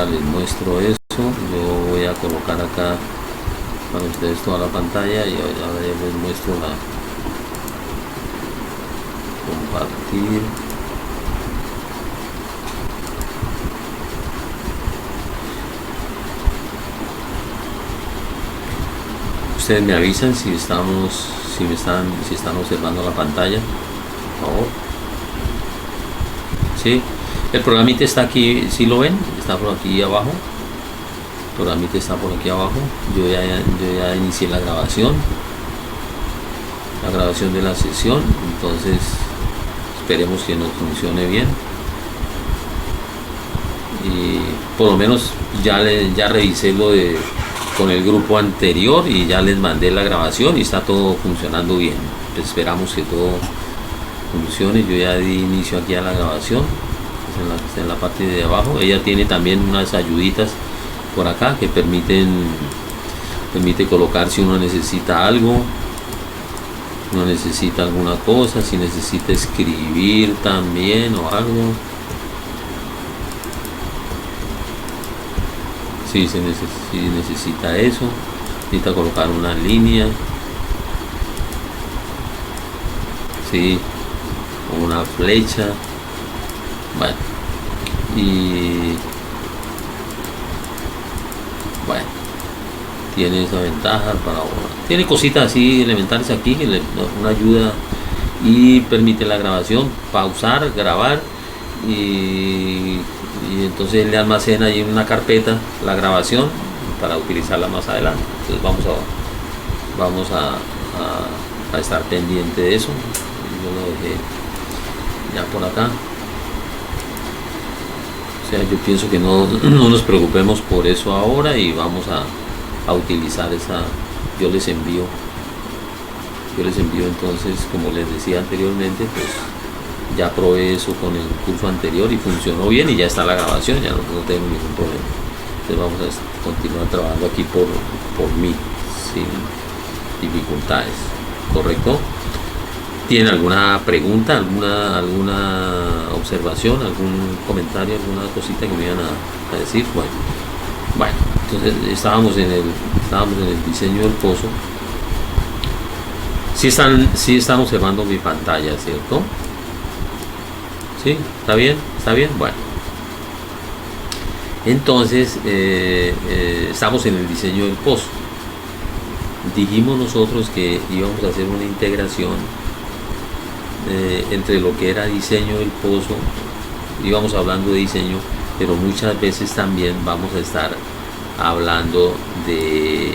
les muestro eso. Yo voy a colocar acá para ustedes toda la pantalla y ahora ya les muestro la compartir. Ustedes me avisan si están observando la pantalla, por favor. Sí, el programita está aquí, ¿sí lo ven? Está por aquí abajo. El programita está por aquí abajo. Yo ya inicié la grabación de la sesión, entonces esperemos que nos funcione bien. Y por lo menos ya revisé con el grupo anterior y ya les mandé la grabación y está todo funcionando bien. Pues esperamos que todo funcione. Yo ya di inicio aquí a la grabación, está en la parte de abajo. Ella tiene también unas ayuditas por acá que permite colocar si uno necesita algo, no necesita alguna cosa, si necesita escribir también o algo. Si necesita eso, necesita colocar una línea, sí, o una flecha. Bueno, tiene esa ventaja tiene cositas así elementales aquí que una ayuda y permite la grabación, pausar, grabar y entonces le almacena ahí en una carpeta la grabación para utilizarla más adelante. Entonces vamos a estar pendiente de eso. Yo lo dejé ya por acá. O sea, yo pienso que no nos preocupemos por eso ahora y vamos a utilizar esa. Yo les envío entonces, como les decía anteriormente, pues ya probé eso con el curso anterior y funcionó bien y ya está la grabación, ya no tengo ningún problema. Entonces vamos a continuar trabajando aquí por mí sin dificultades. ¿Correcto? ¿Tienen alguna pregunta, alguna observación, algún comentario, alguna cosita que me iban a decir? Bueno, entonces estábamos en el diseño del pozo. Sí están observando mi pantalla, ¿cierto? ¿Sí? ¿Está bien? Bueno. Entonces, estamos en el diseño del pozo. Dijimos nosotros que íbamos a hacer una integración entre lo que era diseño del pozo. Íbamos hablando de diseño, pero muchas veces también vamos a estar hablando de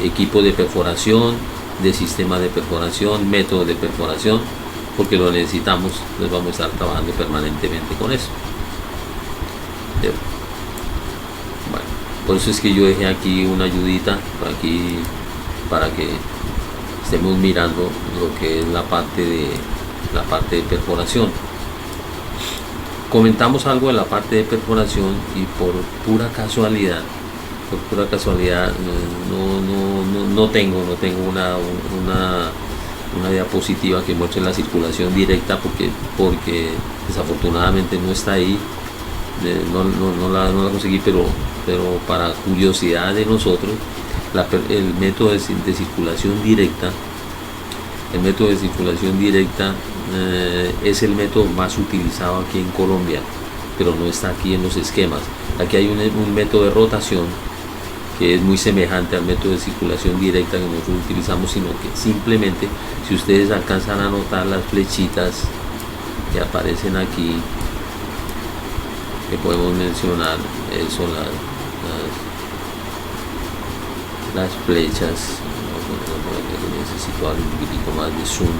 equipo de perforación, de sistema de perforación, método de perforación, porque lo necesitamos. Entonces vamos a estar trabajando permanentemente con eso. Bueno, por eso es que yo dejé aquí una ayudita para que estemos mirando lo que es la parte de perforación. Comentamos algo de la parte de perforación y por pura casualidad no tengo una diapositiva que muestre la circulación directa porque desafortunadamente no está ahí. No la conseguí, pero para curiosidad de nosotros, el método de circulación directa es el método más utilizado aquí en Colombia, pero no está aquí en los esquemas. Aquí hay un método de rotación que es muy semejante al método de circulación directa que nosotros utilizamos, sino que simplemente, si ustedes alcanzan a notar las flechitas que aparecen aquí, que podemos mencionar, son las flechas. Necesito algo un poquitico más de zoom.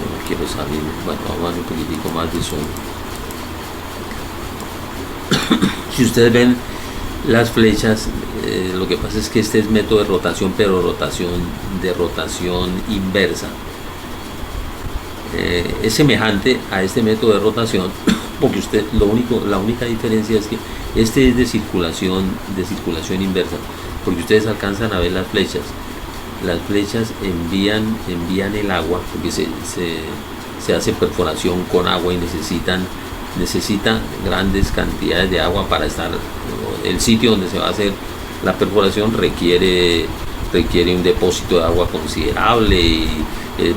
No quiero salir. Bueno, vamos a dar un poquitico más de zoom. Si ustedes ven las flechas, lo que pasa es que este es método de rotación, pero rotación inversa. Es semejante a este método de rotación, porque la única diferencia es que este es de circulación inversa, porque ustedes alcanzan a ver las flechas. las flechas envían el agua, porque se hace perforación con agua y necesita grandes cantidades de agua para estar. El sitio donde se va a hacer la perforación requiere un depósito de agua considerable y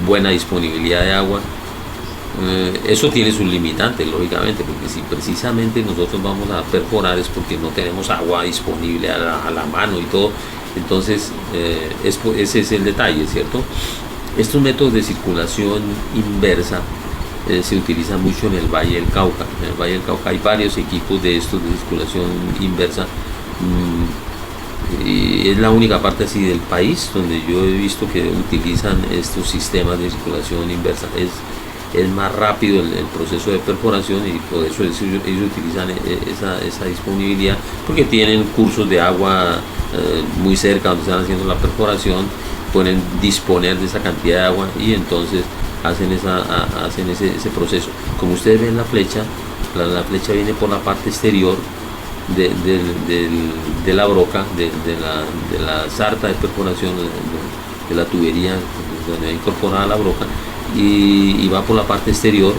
buena disponibilidad de agua. Eso tiene sus limitantes, lógicamente, porque si precisamente nosotros vamos a perforar es porque no tenemos agua disponible a la mano y todo. Entonces ese es el detalle, ¿cierto? Estos métodos de circulación inversa se utilizan mucho en el Valle del Cauca. En el Valle del Cauca hay varios equipos de estos de circulación inversa. Y es la única parte así del país donde yo he visto que utilizan estos sistemas de circulación inversa. Es más rápido el proceso de perforación y por eso ellos utilizan esa disponibilidad, porque tienen cursos de agua muy cerca donde están haciendo la perforación, pueden disponer de esa cantidad de agua y entonces hacen ese proceso. Como ustedes ven la flecha viene por la parte exterior de la broca, de la sarta de perforación, de la tubería donde va incorporada la broca, y va por la parte exterior.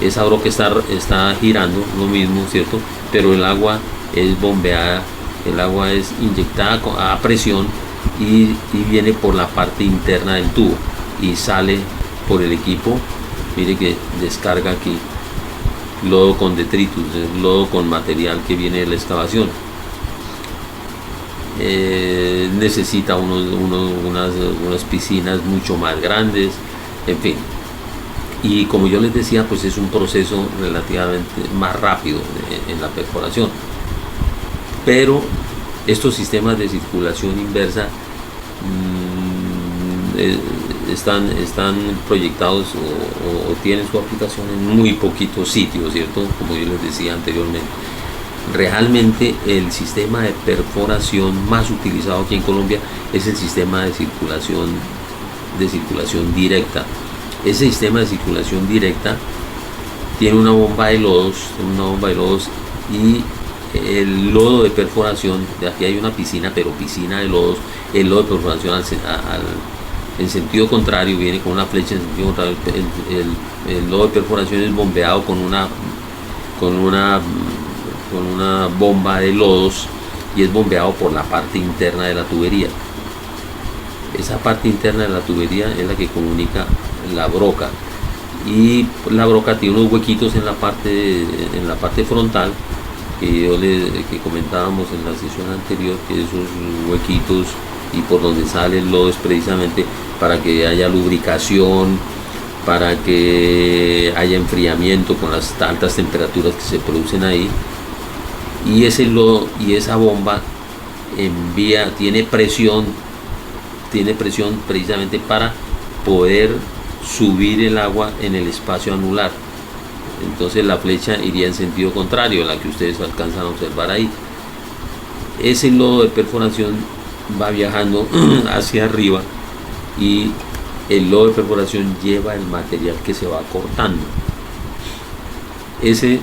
Esa broca está girando, lo mismo, ¿cierto? Pero el agua es bombeada, el agua es inyectada a presión y viene por la parte interna del tubo y sale por el equipo. Mire que descarga aquí lodo con detritus, lodo con material que viene de la excavación. Necesita unas piscinas mucho más grandes, en fin. Y como yo les decía, pues es un proceso relativamente más rápido en la perforación. Pero estos sistemas de circulación inversa están proyectados o tienen su aplicación en muy poquitos sitios, ¿cierto? Como yo les decía anteriormente. Realmente el sistema de perforación más utilizado aquí en Colombia es el sistema de circulación directa. Ese sistema de circulación directa tiene una bomba de lodos y el lodo de perforación, de aquí hay una piscina, pero piscina de lodos. El lodo de perforación en sentido contrario viene con una flecha en sentido contrario. El lodo de perforación es bombeado con una bomba de lodos y es bombeado por la parte interna de la tubería. Esa parte interna de la tubería es la que comunica la broca, y la broca tiene unos huequitos en la parte frontal que comentábamos en la sesión anterior, que esos huequitos y por donde sale el lodo es precisamente para que haya lubricación, para que haya enfriamiento con las altas temperaturas que se producen ahí. Y ese lodo y esa bomba tiene presión precisamente para poder subir el agua en el espacio anular. Entonces la flecha iría en sentido contrario a la que ustedes alcanzan a observar ahí. Ese lodo de perforación va viajando hacia arriba y el lodo de perforación lleva el material que se va cortando. Ese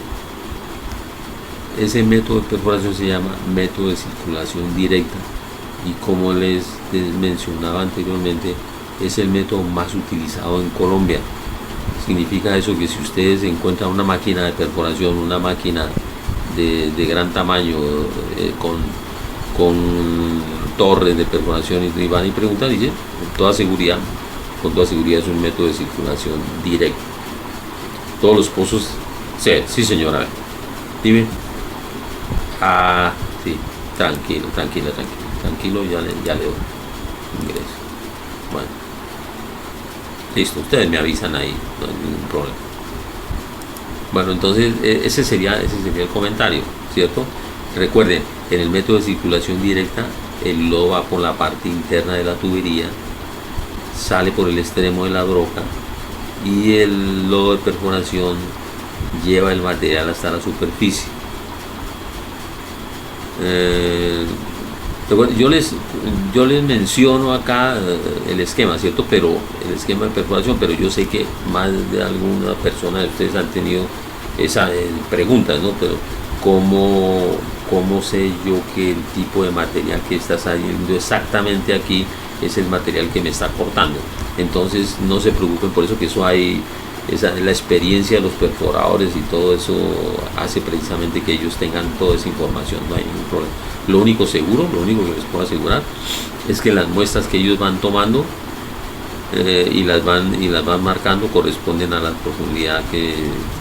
método de perforación se llama método de circulación directa, y como les mencionaba anteriormente, es el método más utilizado en Colombia. Significa eso que si ustedes encuentran una máquina de perforación, una máquina de gran tamaño con torres de perforación, y van y preguntan, dicen con toda seguridad es un método de circulación directa. Todos los pozos, sí señora, dime. Sí, tranquilo, ya le doy ingreso. Bueno, listo, ustedes me avisan ahí, no hay ningún problema. Bueno, entonces ese sería el comentario, ¿cierto? Recuerden, en el método de circulación directa, el lodo va por la parte interna de la tubería, sale por el extremo de la broca, y el lodo de perforación lleva el material hasta la superficie. Yo les menciono acá el esquema, ¿cierto? Pero el esquema de perforación, pero yo sé que más de alguna persona de ustedes han tenido esa preguntas, ¿no? Pero ¿cómo sé yo que el tipo de material que está saliendo exactamente aquí es el material que me está cortando. Entonces no se preocupen por eso, que eso hay, la experiencia de los perforadores y todo eso hace precisamente que ellos tengan toda esa información, no hay ningún problema. Lo único seguro, lo único que les puedo asegurar es que las muestras que ellos van tomando y las van marcando corresponden a la profundidad que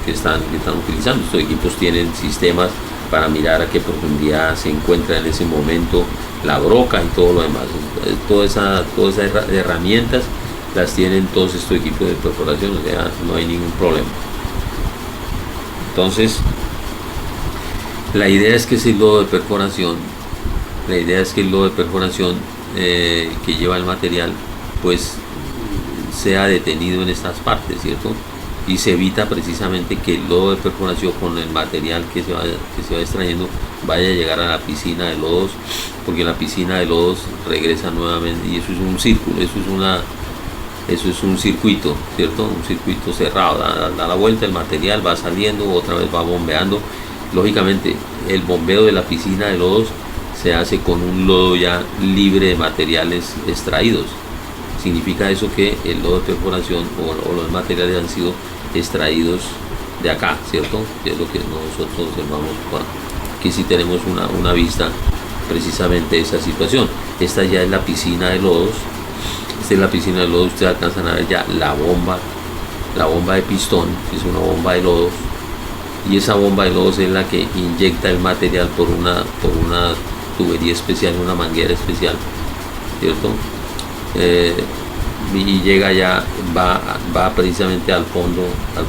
están utilizando. Estos equipos tienen sistemas para mirar a qué profundidad se encuentra en ese momento la broca y todo lo demás. Todas esas herramientas las tienen todos estos equipos de perforación, o sea, no hay ningún problema. Entonces, la idea es que ese lodo de perforación, que lleva el material, pues sea detenido en estas partes, ¿cierto? Y se evita precisamente que el lodo de perforación con el material que se va extrayendo vaya a llegar a la piscina de lodos, porque la piscina de lodos regresa nuevamente, y eso es un círculo, eso es un circuito, ¿cierto? Un circuito cerrado, da la vuelta, el material va saliendo, otra vez va bombeando. Lógicamente, el bombeo de la piscina de lodos se hace con un lodo ya libre de materiales extraídos. Significa eso que el lodo de perforación o los materiales han sido extraídos de acá, ¿cierto? Que es lo que nosotros observamos por aquí. Sí tenemos una vista precisamente de esa situación. Esta ya es la piscina de lodos. Esta es la piscina de lodos. Ustedes alcanzan a ver ya la bomba de pistón, que es una bomba de lodos, y esa bomba de lodos es la que inyecta el material por una tubería especial, una manguera especial, ¿cierto? Y llega ya, va precisamente al fondo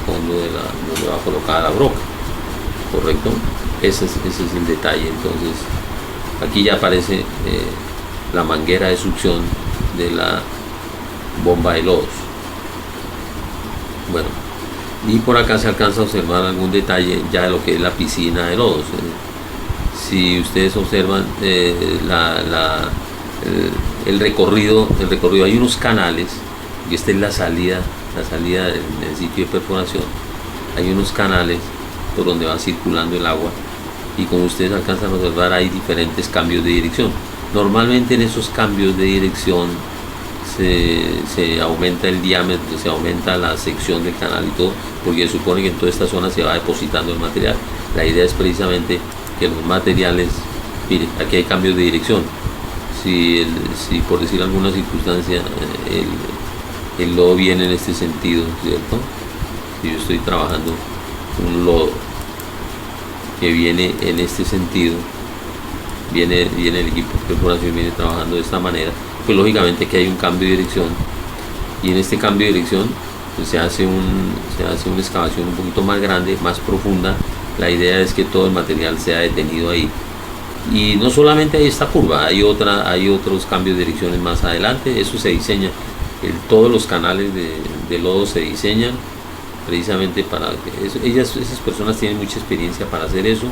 donde va colocada la broca, correcto. Ese es el detalle. Entonces aquí ya aparece la manguera de succión de la bomba de lodos. Bueno, y por acá se alcanza a observar algún detalle ya de lo que es la piscina de lodos. Si ustedes observan el recorrido, hay unos canales, y esta es la salida del sitio de perforación. Hay unos canales por donde va circulando el agua, y como ustedes alcanzan a observar, hay diferentes cambios de dirección. Normalmente en esos cambios de dirección se aumenta el diámetro, se aumenta la sección del canal y todo, porque se supone que en toda esta zona se va depositando el material. La idea es precisamente que los materiales, miren, aquí hay cambios de dirección. Si por decir alguna circunstancia el lodo viene en este sentido, ¿cierto? Si yo estoy trabajando un lodo que viene en este sentido, viene el equipo de perforación, viene trabajando de esta manera, pues lógicamente que hay un cambio de dirección, y en este cambio de dirección pues se hace una excavación un poquito más grande, más profunda. La idea es que todo el material sea detenido ahí. Y no solamente hay esta curva, hay otros cambios de direcciones más adelante. Eso se diseña, todos los canales de lodo se diseñan precisamente para que esas personas tienen mucha experiencia para hacer eso.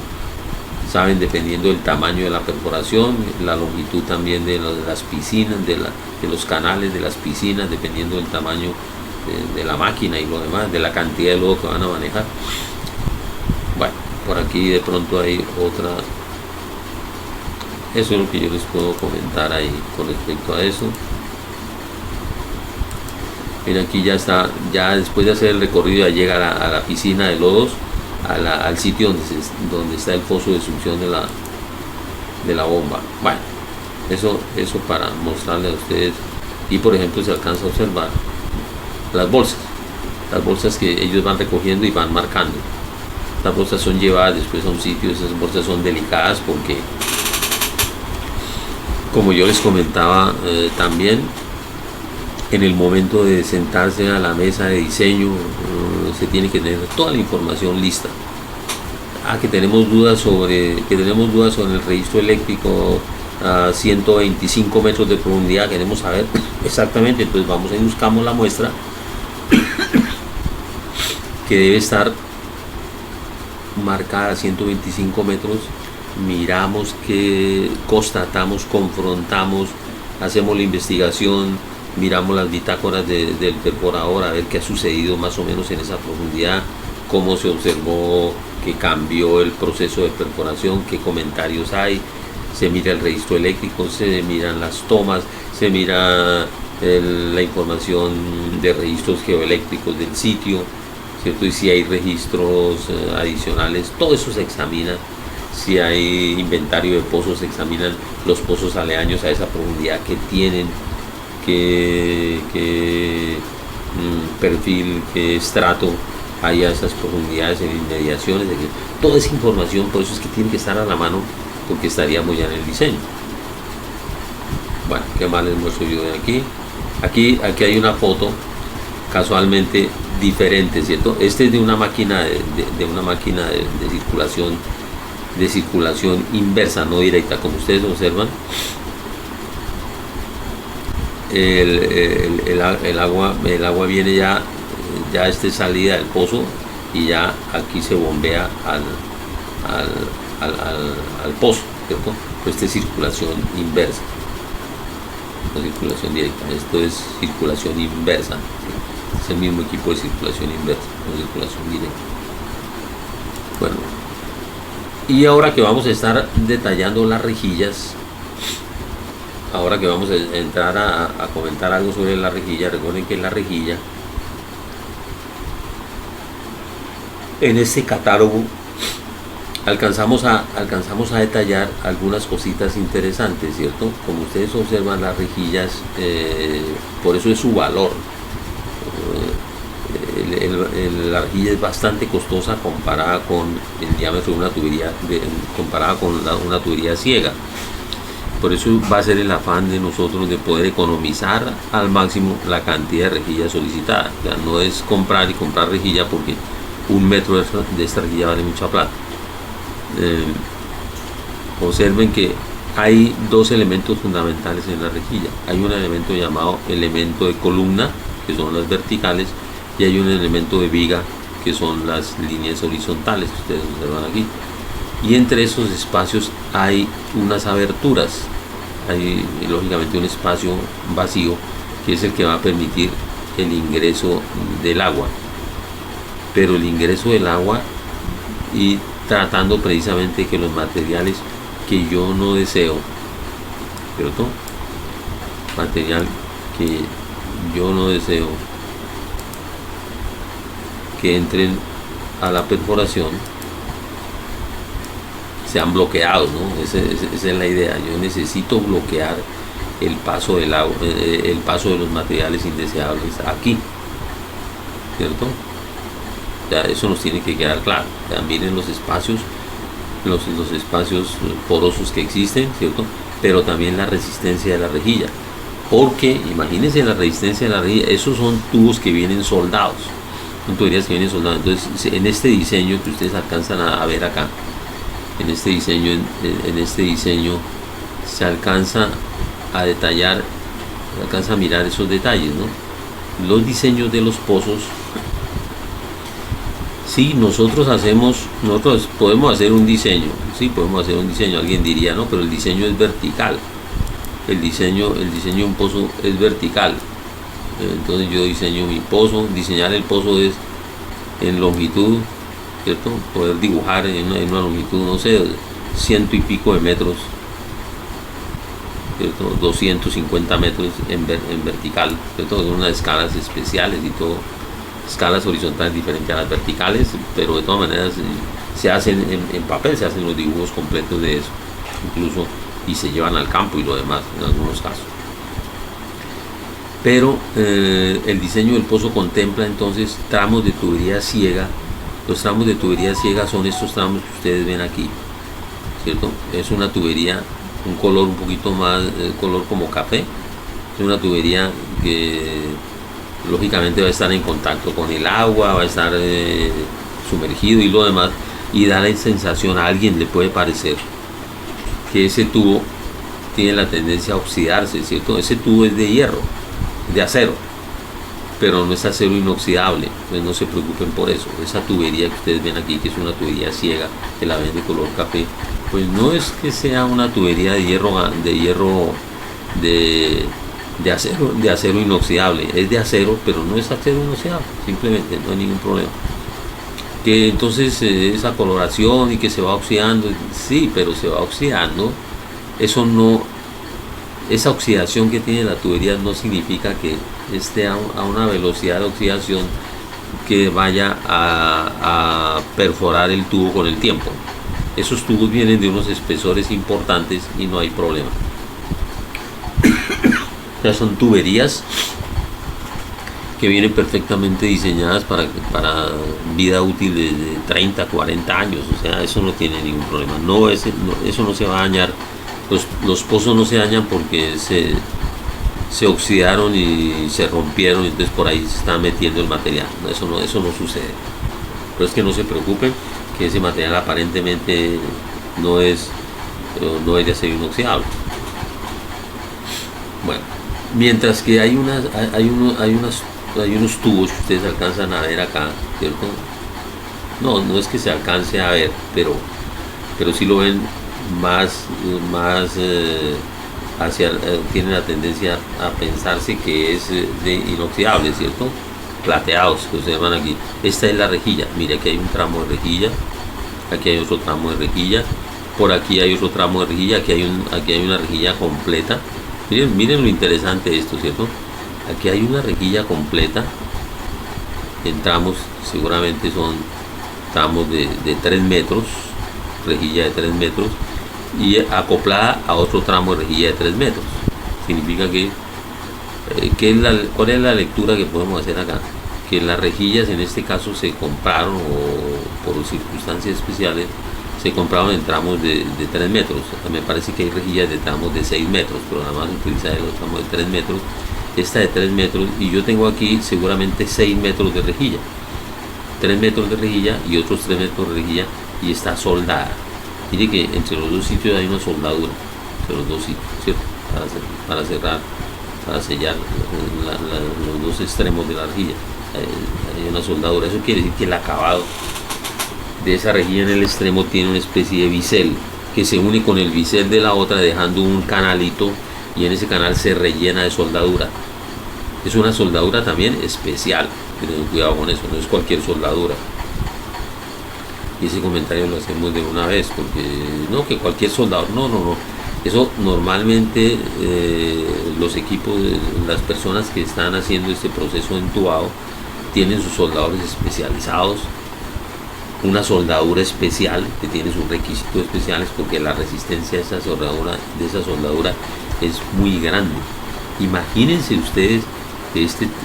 Saben, dependiendo del tamaño de la perforación, la longitud también de las piscinas, de los canales de las piscinas, dependiendo del tamaño de la máquina y lo demás, de la cantidad de lodo que van a manejar. Bueno, por aquí de pronto hay otra. Eso es lo que yo les puedo comentar ahí con respecto a eso. Mira, aquí ya está, ya después de hacer el recorrido ya llega a la piscina de lodos, al sitio donde está el foso de succión de la bomba. Bueno, eso para mostrarles a ustedes. Y por ejemplo se alcanza a observar las bolsas que ellos van recogiendo y van marcando. Las bolsas son llevadas después a un sitio. Esas bolsas son delicadas porque, como yo les comentaba también, en el momento de sentarse a la mesa de diseño se tiene que tener toda la información lista. Que tenemos dudas sobre el registro eléctrico a 125 metros de profundidad, queremos saber exactamente, entonces vamos y buscamos la muestra que debe estar marcada a 125 metros, miramos, que constatamos, confrontamos, hacemos la investigación, miramos las bitácoras del perforador a ver qué ha sucedido más o menos en esa profundidad, cómo se observó que cambió el proceso de perforación, qué comentarios hay, se mira el registro eléctrico, se miran las tomas, se mira la información de registros geoeléctricos del sitio, ¿cierto? Y si hay registros adicionales, todo eso se examina. Si hay inventario de pozos, se examinan los pozos aledaños a esa profundidad que tienen, qué perfil, qué estrato hay a esas profundidades en inmediaciones. Toda esa información, por eso es que tiene que estar a la mano, porque estaríamos ya en el diseño. Bueno, ¿qué más les muestro yo de aquí? Aquí hay una foto casualmente diferente, ¿cierto? Este es de una máquina de una máquina de circulación inversa, no directa, como ustedes observan. El agua viene ya salida del pozo, y ya aquí se bombea al pozo, ¿cierto? Esta es circulación inversa, no circulación directa. Esto es circulación inversa, ¿sí? Es el mismo equipo de circulación inversa, no circulación directa. Bueno, y ahora que vamos a estar detallando las rejillas, ahora que vamos a entrar a comentar algo sobre la rejilla, recuerden que la rejilla, en este catálogo alcanzamos a detallar algunas cositas interesantes, ¿cierto? Como ustedes observan, las rejillas, por eso es su valor. La rejilla es bastante costosa comparada con el diámetro de una tubería, comparada con una tubería ciega. Por eso va a ser el afán de nosotros de poder economizar al máximo la cantidad de rejillas solicitada. O sea, no es comprar rejilla, porque un metro de esta rejilla vale mucha plata. Observen que hay dos elementos fundamentales en la rejilla. Hay un elemento llamado elemento de columna, que son las verticales, y hay un elemento de viga, que son las líneas horizontales que ustedes observan aquí. Y entre esos espacios hay unas aberturas, hay lógicamente un espacio vacío, que es el que va a permitir el ingreso del agua. Pero el ingreso del agua, y tratando precisamente que los materiales que yo no deseo, ¿cierto? Material que yo no deseo que entren a la perforación sean bloqueados, ¿no? Esa es la idea. Yo necesito bloquear el paso del agua, el paso de los materiales indeseables aquí, ¿cierto? Ya, eso nos tiene que quedar claro. Ya, miren los espacios, los espacios porosos que existen, ¿cierto? Pero también la resistencia de la rejilla, porque imagínense la resistencia de la rejilla. Esos son tubos que vienen soldados, son tuberías que vienen soldados. Entonces, en este diseño que ustedes alcanzan a ver acá, en este diseño se alcanza a detallar, se alcanza a mirar esos detalles, ¿no? Los diseños de los pozos. Sí, nosotros podemos hacer un diseño, sí, podemos hacer un diseño. Alguien diría, no, pero el diseño es vertical. El diseño de un pozo es vertical. Entonces yo diseño mi pozo. Diseñar el pozo es en longitud, ¿cierto? Poder dibujar en una longitud, no sé, 100 y pico de metros, ¿cierto? 250 metros en vertical, ¿cierto? Son unas escalas especiales y todo. Escalas horizontales diferentes a las verticales, pero de todas maneras se hacen en papel, se hacen los dibujos completos de eso, incluso, y se llevan al campo y lo demás en algunos casos. Pero el diseño del pozo contempla entonces tramos de tubería ciega. Los tramos de tubería ciega son estos tramos que ustedes ven aquí, ¿cierto? Es una tubería, un color un poquito más, color como café. Es una tubería que lógicamente va a estar en contacto con el agua, va a estar sumergido y lo demás, y da la sensación, a alguien le puede parecer que ese tubo tiene la tendencia a oxidarse, ¿cierto? Ese tubo es de hierro, de acero, pero no es acero inoxidable, pues no se preocupen por eso. Esa tubería que ustedes ven aquí, que es una tubería ciega, que la ven de color café, pues no es que sea una tubería de hierro de acero inoxidable. Es de acero, pero no es acero inoxidable, simplemente no hay ningún problema. Que entonces esa coloración y que se va oxidando, sí, pero se va oxidando Eso no, esa oxidación que tiene la tubería no significa que esté a una velocidad de oxidación que vaya a perforar el tubo con el tiempo. Esos tubos vienen de unos espesores importantes y no hay problema. Ya son tuberías que vienen perfectamente diseñadas para vida útil de 30, 40 años. O sea, eso no tiene ningún problema. Eso no se va a dañar. Los pozos no se dañan porque se oxidaron y se rompieron, y entonces por ahí se está metiendo el material. Eso no sucede. Pero es que no se preocupen, que ese material aparentemente no es de acero inoxidable. Bueno, mientras que hay unos tubos que ustedes alcanzan a ver acá, ¿cierto? No es que se alcance a ver, pero sí lo ven más tiene la tendencia a pensarse que es de inoxidable, ¿cierto? Plateados que observan aquí. Esta es la rejilla. Mire, aquí hay un tramo de rejilla, aquí hay otro tramo de rejilla, por aquí hay otro tramo de rejilla, aquí hay una rejilla completa. Miren lo interesante de esto, ¿cierto? Aquí hay una rejilla completa en tramos, seguramente son tramos de 3 metros, rejilla de 3 metros, y acoplada a otro tramo de rejilla de 3 metros. Significa que ¿cuál es la lectura que podemos hacer acá? Que las rejillas en este caso se compraron, o por circunstancias especiales se compraron en tramos de 3 metros. Me parece que hay rejillas de tramos de 6 metros, pero nada más utiliza los tramos de 3 metros. Esta de 3 metros, y yo tengo aquí seguramente 6 metros de rejilla, 3 metros de rejilla y otros 3 metros de rejilla, y está soldada. Mire que entre los dos sitios hay una soldadura, entre los dos sitios, ¿cierto? Para cerrar, para sellar los dos extremos de la rejilla, hay una soldadura. Eso quiere decir que el acabado de esa rejilla en el extremo tiene una especie de bisel que se une con el bisel de la otra, dejando un canalito, y en ese canal se rellena de soldadura. Es una soldadura también especial, tengan cuidado con eso, no es cualquier soldadura. Y ese comentario lo hacemos de una vez, porque no, que cualquier soldador, no. Eso normalmente los equipos, las personas que están haciendo este proceso de entubado, tienen sus soldadores especializados, una soldadura especial que tiene sus requisitos especiales, porque la resistencia de esa soldadura es muy grande. Imagínense ustedes,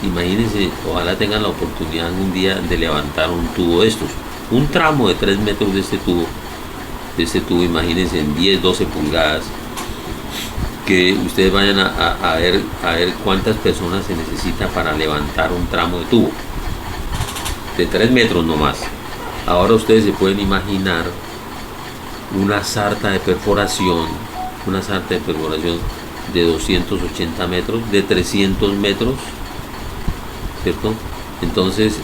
imagínense, ojalá tengan la oportunidad un día de levantar un tubo de estos, un tramo de 3 metros de este tubo, imagínense en 10, 12 pulgadas, que ustedes vayan a ver cuántas personas se necesita para levantar un tramo de tubo de 3 metros nomás. Ahora ustedes se pueden imaginar una sarta de perforación de 280 metros, de 300 metros, ¿cierto? Entonces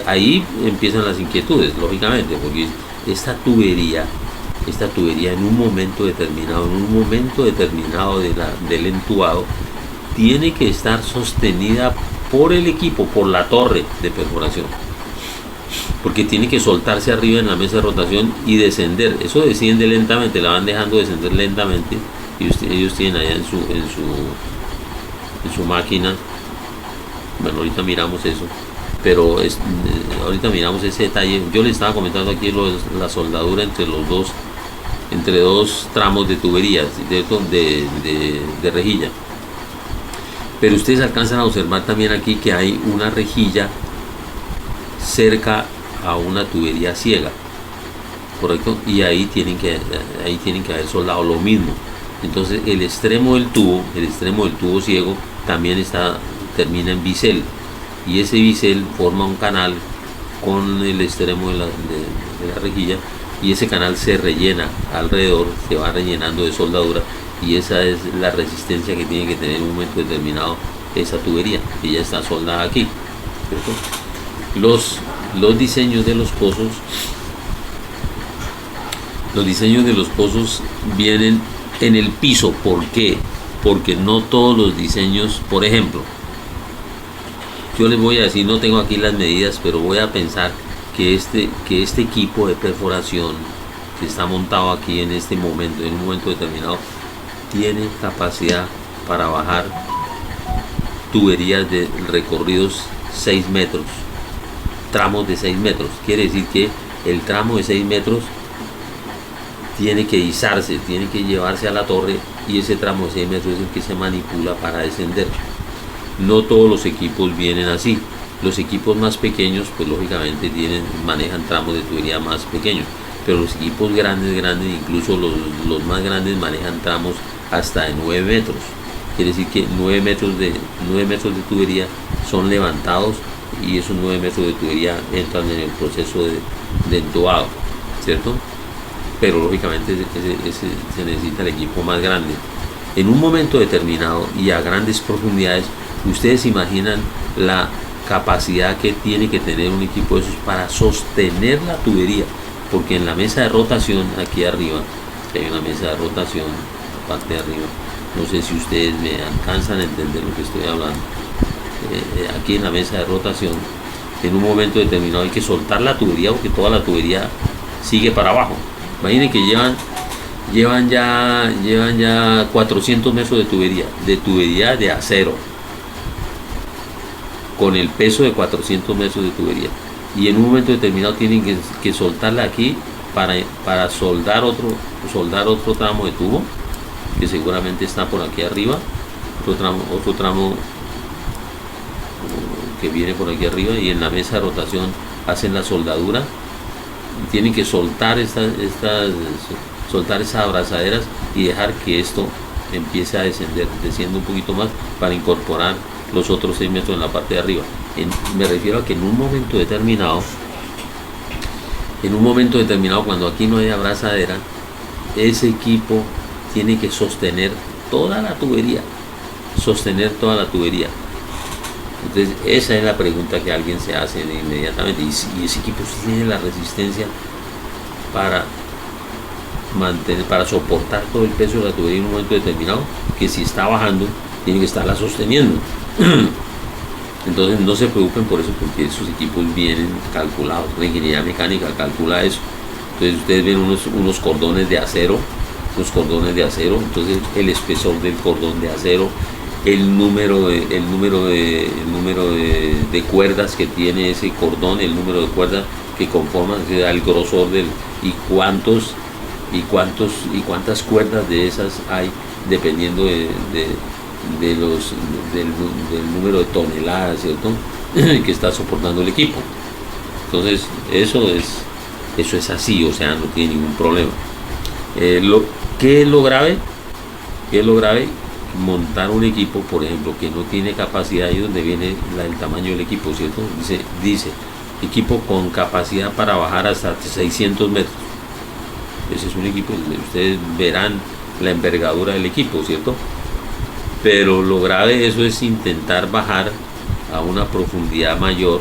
ahí empiezan las inquietudes, lógicamente, porque esta tubería en un momento determinado del entubado, tiene que estar sostenida por el equipo, por la torre de perforación, porque tiene que soltarse arriba en la mesa de rotación y descender. Eso desciende lentamente, la van dejando descender lentamente, y ellos tienen allá en su máquina. Bueno, ahorita miramos eso, pero ahorita miramos ese detalle. Yo les estaba comentando aquí la soldadura entre dos tramos de tuberías de rejilla, pero ustedes alcanzan a observar también aquí que hay una rejilla cerca a una tubería ciega, correcto, y ahí tienen que haber soldado lo mismo. Entonces el extremo del tubo ciego también termina en bisel, y ese bisel forma un canal con el extremo de la rejilla, y ese canal se rellena alrededor, se va rellenando de soldadura, y esa es la resistencia que tiene que tener en un momento determinado esa tubería, que ya está soldada aquí, ¿cierto? Los diseños de los pozos vienen en el piso. ¿Por qué? Porque no todos los diseños, por ejemplo, yo les voy a decir, no tengo aquí las medidas, pero voy a pensar que este equipo de perforación que está montado aquí en un momento determinado, tiene capacidad para bajar tuberías de recorridos 6 metros, tramos de 6 metros. Quiere decir que el tramo de 6 metros tiene que izarse, tiene que llevarse a la torre, y ese tramo de 6 metros es el que se manipula para descender. No todos los equipos vienen así. Los equipos más pequeños, pues lógicamente manejan tramos de tubería más pequeños, pero los equipos grandes, incluso los más grandes, manejan tramos hasta de 9 metros. Quiere decir que 9 metros de tubería son levantados, y esos 9 metros de tubería entran en el proceso de entubado, ¿cierto? Pero lógicamente se necesita el equipo más grande. En un momento determinado y a grandes profundidades, ustedes imaginan la capacidad que tiene que tener un equipo de esos para sostener la tubería, porque en la mesa de rotación aquí arriba, hay una mesa de rotación, la parte de arriba, no sé si ustedes me alcanzan a entender lo que estoy hablando. Aquí en la mesa de rotación, en un momento determinado hay que soltar la tubería, porque toda la tubería sigue para abajo. Imaginen que llevan ya 400 metros de tubería de acero, con el peso de 400 metros de tubería, y en un momento determinado tienen que soltarla aquí para soldar otro tramo de tubo, que seguramente está por aquí arriba, otro tramo que viene por aquí arriba, y en la mesa de rotación hacen la soldadura, y tienen que soltar soltar esas abrazaderas y dejar que esto empiece a desciende un poquito más, para incorporar los otros 6 metros en la parte de arriba. Me refiero a que en un momento determinado, cuando aquí no hay abrazadera, ese equipo tiene que sostener toda la tubería. Entonces esa es la pregunta que alguien se hace inmediatamente, y ese equipo tiene la resistencia para soportar todo el peso de la tubería en un momento determinado, que si está bajando tiene que estarla sosteniendo. Entonces no se preocupen por eso, porque esos equipos vienen calculados. La ingeniería mecánica calcula eso. Entonces ustedes ven unos cordones de acero, entonces el espesor del cordón de acero, el número de cuerdas que tiene ese cordón, el número de cuerdas que conforman, el grosor y cuántas cuerdas de esas hay, dependiendo del número de toneladas, ¿cierto?, que está soportando el equipo. Entonces eso es así, o sea, no tiene ningún problema. ¿Qué es lo grave? Montar un equipo, por ejemplo, que no tiene capacidad, ahí donde viene el tamaño del equipo, ¿cierto? Dice equipo con capacidad para bajar hasta 600 metros. Ese es un equipo, ustedes verán la envergadura del equipo, ¿cierto? Pero lo grave de eso es intentar bajar a una profundidad mayor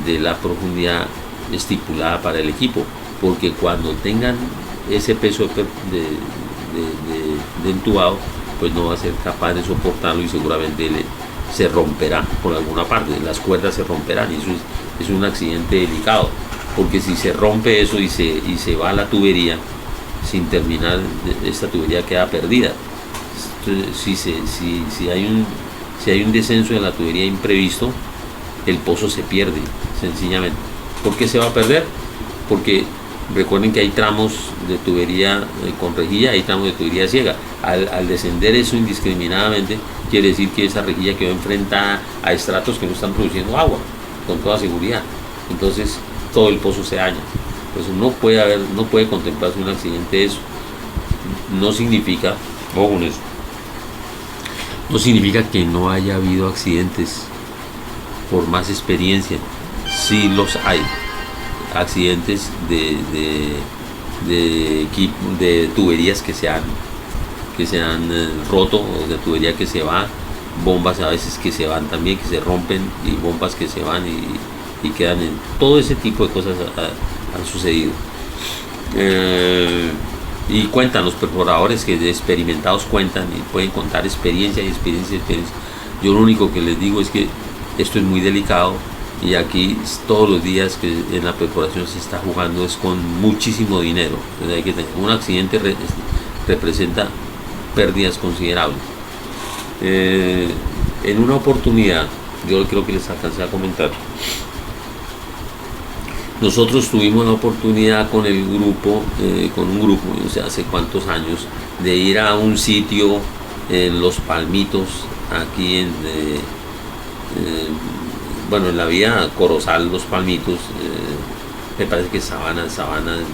de la profundidad estipulada para el equipo, porque cuando tengan ese peso de entubado, pues no va a ser capaz de soportarlo, y seguramente se romperá por alguna parte, las cuerdas se romperán, y eso es un accidente delicado, porque si se rompe eso y se va a la tubería sin terminar, esta tubería queda perdida. Entonces, si hay un descenso de la tubería imprevisto, el pozo se pierde, sencillamente. ¿Por qué se va a perder? Porque recuerden que hay tramos de tubería con rejilla, hay tramos de tubería ciega. Al descender eso indiscriminadamente, quiere decir que esa rejilla quedó enfrentada a estratos que no están produciendo agua, con toda seguridad. Entonces todo el pozo se daña. Entonces no puede contemplarse un accidente de eso. No significa, ojo con eso, no significa que no haya habido accidentes por más experiencia. Sí los hay. Accidentes de tuberías que se han roto, o de tubería que se va, bombas a veces que se van también, que se rompen, y bombas que se van y quedan todo ese tipo de cosas han sucedido. Y cuentan los perforadores que de experimentados cuentan y pueden contar experiencia. Yo lo único que les digo es que esto es muy delicado, y aquí todos los días que en la perforación se está jugando es con muchísimo dinero. Entonces hay que tener un accidente representa pérdidas considerables. En una oportunidad, yo creo que les alcancé a comentar, nosotros tuvimos la oportunidad con el grupo, con un grupo, o sea, hace cuántos años, de ir a un sitio en Los Palmitos, aquí bueno, en la vía Corozal, Los Palmitos, me parece que Sabana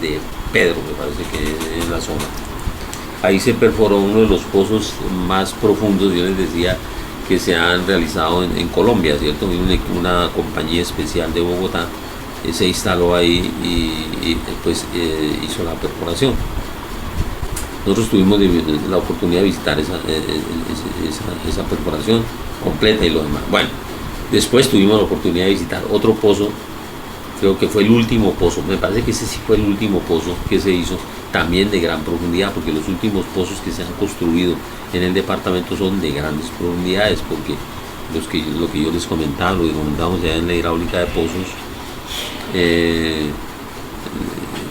de Pedro, me parece que es la zona. Ahí se perforó uno de los pozos más profundos, yo les decía, que se han realizado en Colombia, ¿cierto? Una compañía especial de Bogotá se instaló ahí y pues hizo la perforación. Nosotros tuvimos la oportunidad de visitar esa perforación completa y lo demás. Bueno, después tuvimos la oportunidad de visitar otro pozo, creo que fue el último pozo, me parece que ese sí fue el último pozo que se hizo, también de gran profundidad, porque los últimos pozos que se han construido en el departamento son de grandes profundidades, porque lo que yo les comentaba, lo que comentamos ya en la hidráulica de pozos,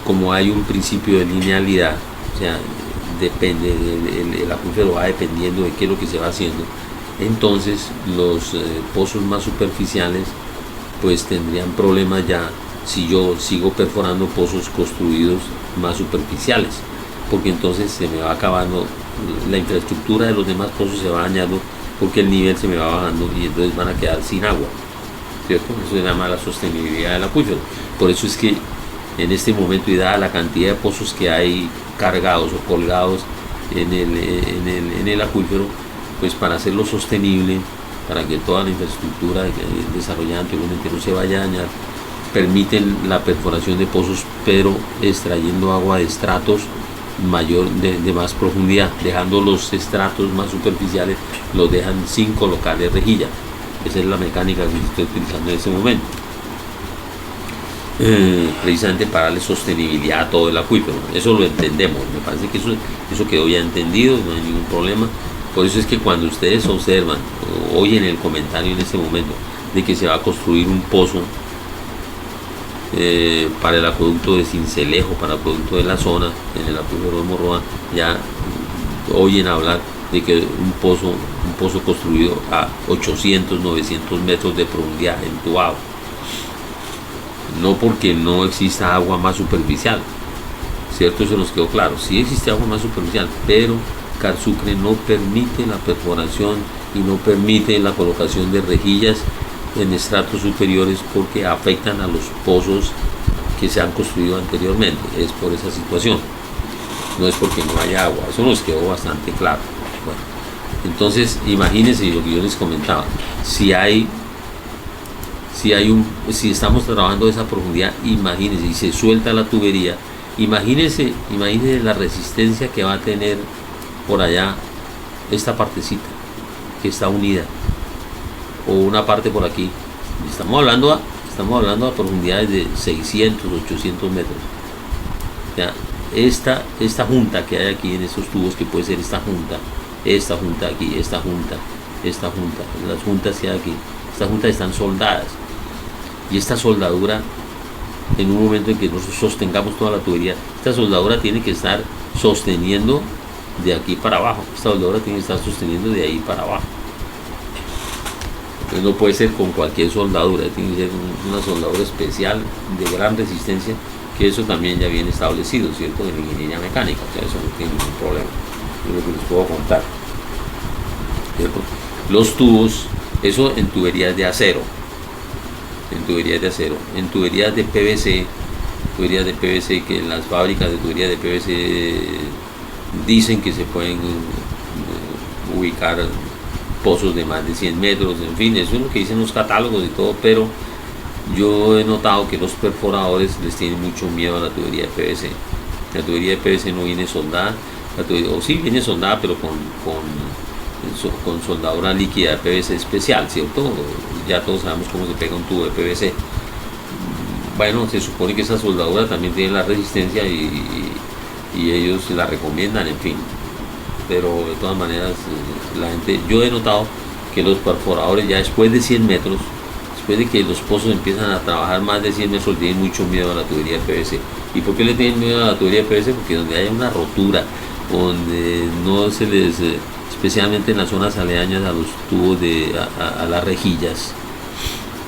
como hay un principio de linealidad, o sea, depende, el acuífero va dependiendo de qué es lo que se va haciendo, entonces los pozos más superficiales pues tendrían problemas ya si yo sigo perforando pozos construidos más superficiales, porque entonces se me va acabando la infraestructura de los demás pozos, se va dañando porque el nivel se me va bajando y entonces van a quedar sin agua, ¿cierto? Eso se llama la sostenibilidad del acuífero. Por eso es que en este momento, y dada la cantidad de pozos que hay cargados o colgados en el acuífero, pues para hacerlo sostenible, para que toda la infraestructura desarrollada anteriormente no se vaya a dañar, permiten la perforación de pozos, pero extrayendo agua de estratos de más profundidad, dejando los estratos más superficiales, los dejan sin colocarle rejilla. Esa es la mecánica que estoy utilizando en este momento, precisamente para darle sostenibilidad a todo el acuífero. Eso lo entendemos, me parece que eso quedó ya entendido, no hay ningún problema. Por eso es que cuando ustedes observan o oyen el comentario en este momento de que se va a construir un pozo para el acueducto de Sincelejo, para el acueducto de la zona, en el acuífero de Morroa, ya oyen hablar de que un pozo construido a 800, 900 metros de profundidad, entubado. No porque no exista agua más superficial, ¿cierto? Eso nos quedó claro. Sí existe agua más superficial, pero Carsucre no permite la perforación y no permite la colocación de rejillas en estratos superiores porque afectan a los pozos que se han construido anteriormente. Es por esa situación, no es porque no haya agua. Eso nos quedó bastante claro. Bueno, entonces imagínense lo que yo les comentaba, si estamos trabajando a esa profundidad, imagínense, y se suelta la tubería, imagínense la resistencia que va a tener por allá esta partecita que está unida, o una parte por aquí. Estamos hablando a profundidades de 600, 800 metros. Ya, esta junta que hay aquí en estos tubos, que puede ser esta junta aquí, esta junta, las juntas que hay aquí, estas juntas están soldadas, y esta soldadura, en un momento en que nosotros sostengamos toda la tubería, esta soldadura tiene que estar sosteniendo de aquí para abajo, esta soldadura tiene que estar sosteniendo de ahí para abajo. Entonces no puede ser con cualquier soldadura, tiene que ser una soldadura especial de gran resistencia, que eso también ya viene establecido, ¿cierto?, en la ingeniería mecánica. O sea, eso no tiene ningún problema, es lo que les puedo contar, ¿cierto? Los tubos, eso en tuberías de acero, en tuberías de PVC, que en las fábricas de tuberías de PVC dicen que se pueden ubicar pozos de más de 100 metros, en fin, eso es lo que dicen los catálogos y todo, pero yo he notado que los perforadores les tienen mucho miedo a la tubería de PVC. La tubería de PVC no viene soldada, o sí viene soldada, pero con soldadura líquida de PVC especial, ¿cierto? Ya todos sabemos cómo se pega un tubo de PVC. Bueno, se supone que esa soldadura también tiene la resistencia y ellos la recomiendan, en fin. Pero de todas maneras, la gente, yo he notado que los perforadores ya después de 100 metros, después de que los pozos empiezan a trabajar más de 100 metros, tienen mucho miedo a la tubería de PVC. ¿Y por qué le tienen miedo a la tubería de PVC? Porque donde haya una rotura donde no se les, especialmente en las zonas aledañas a los tubos a las rejillas,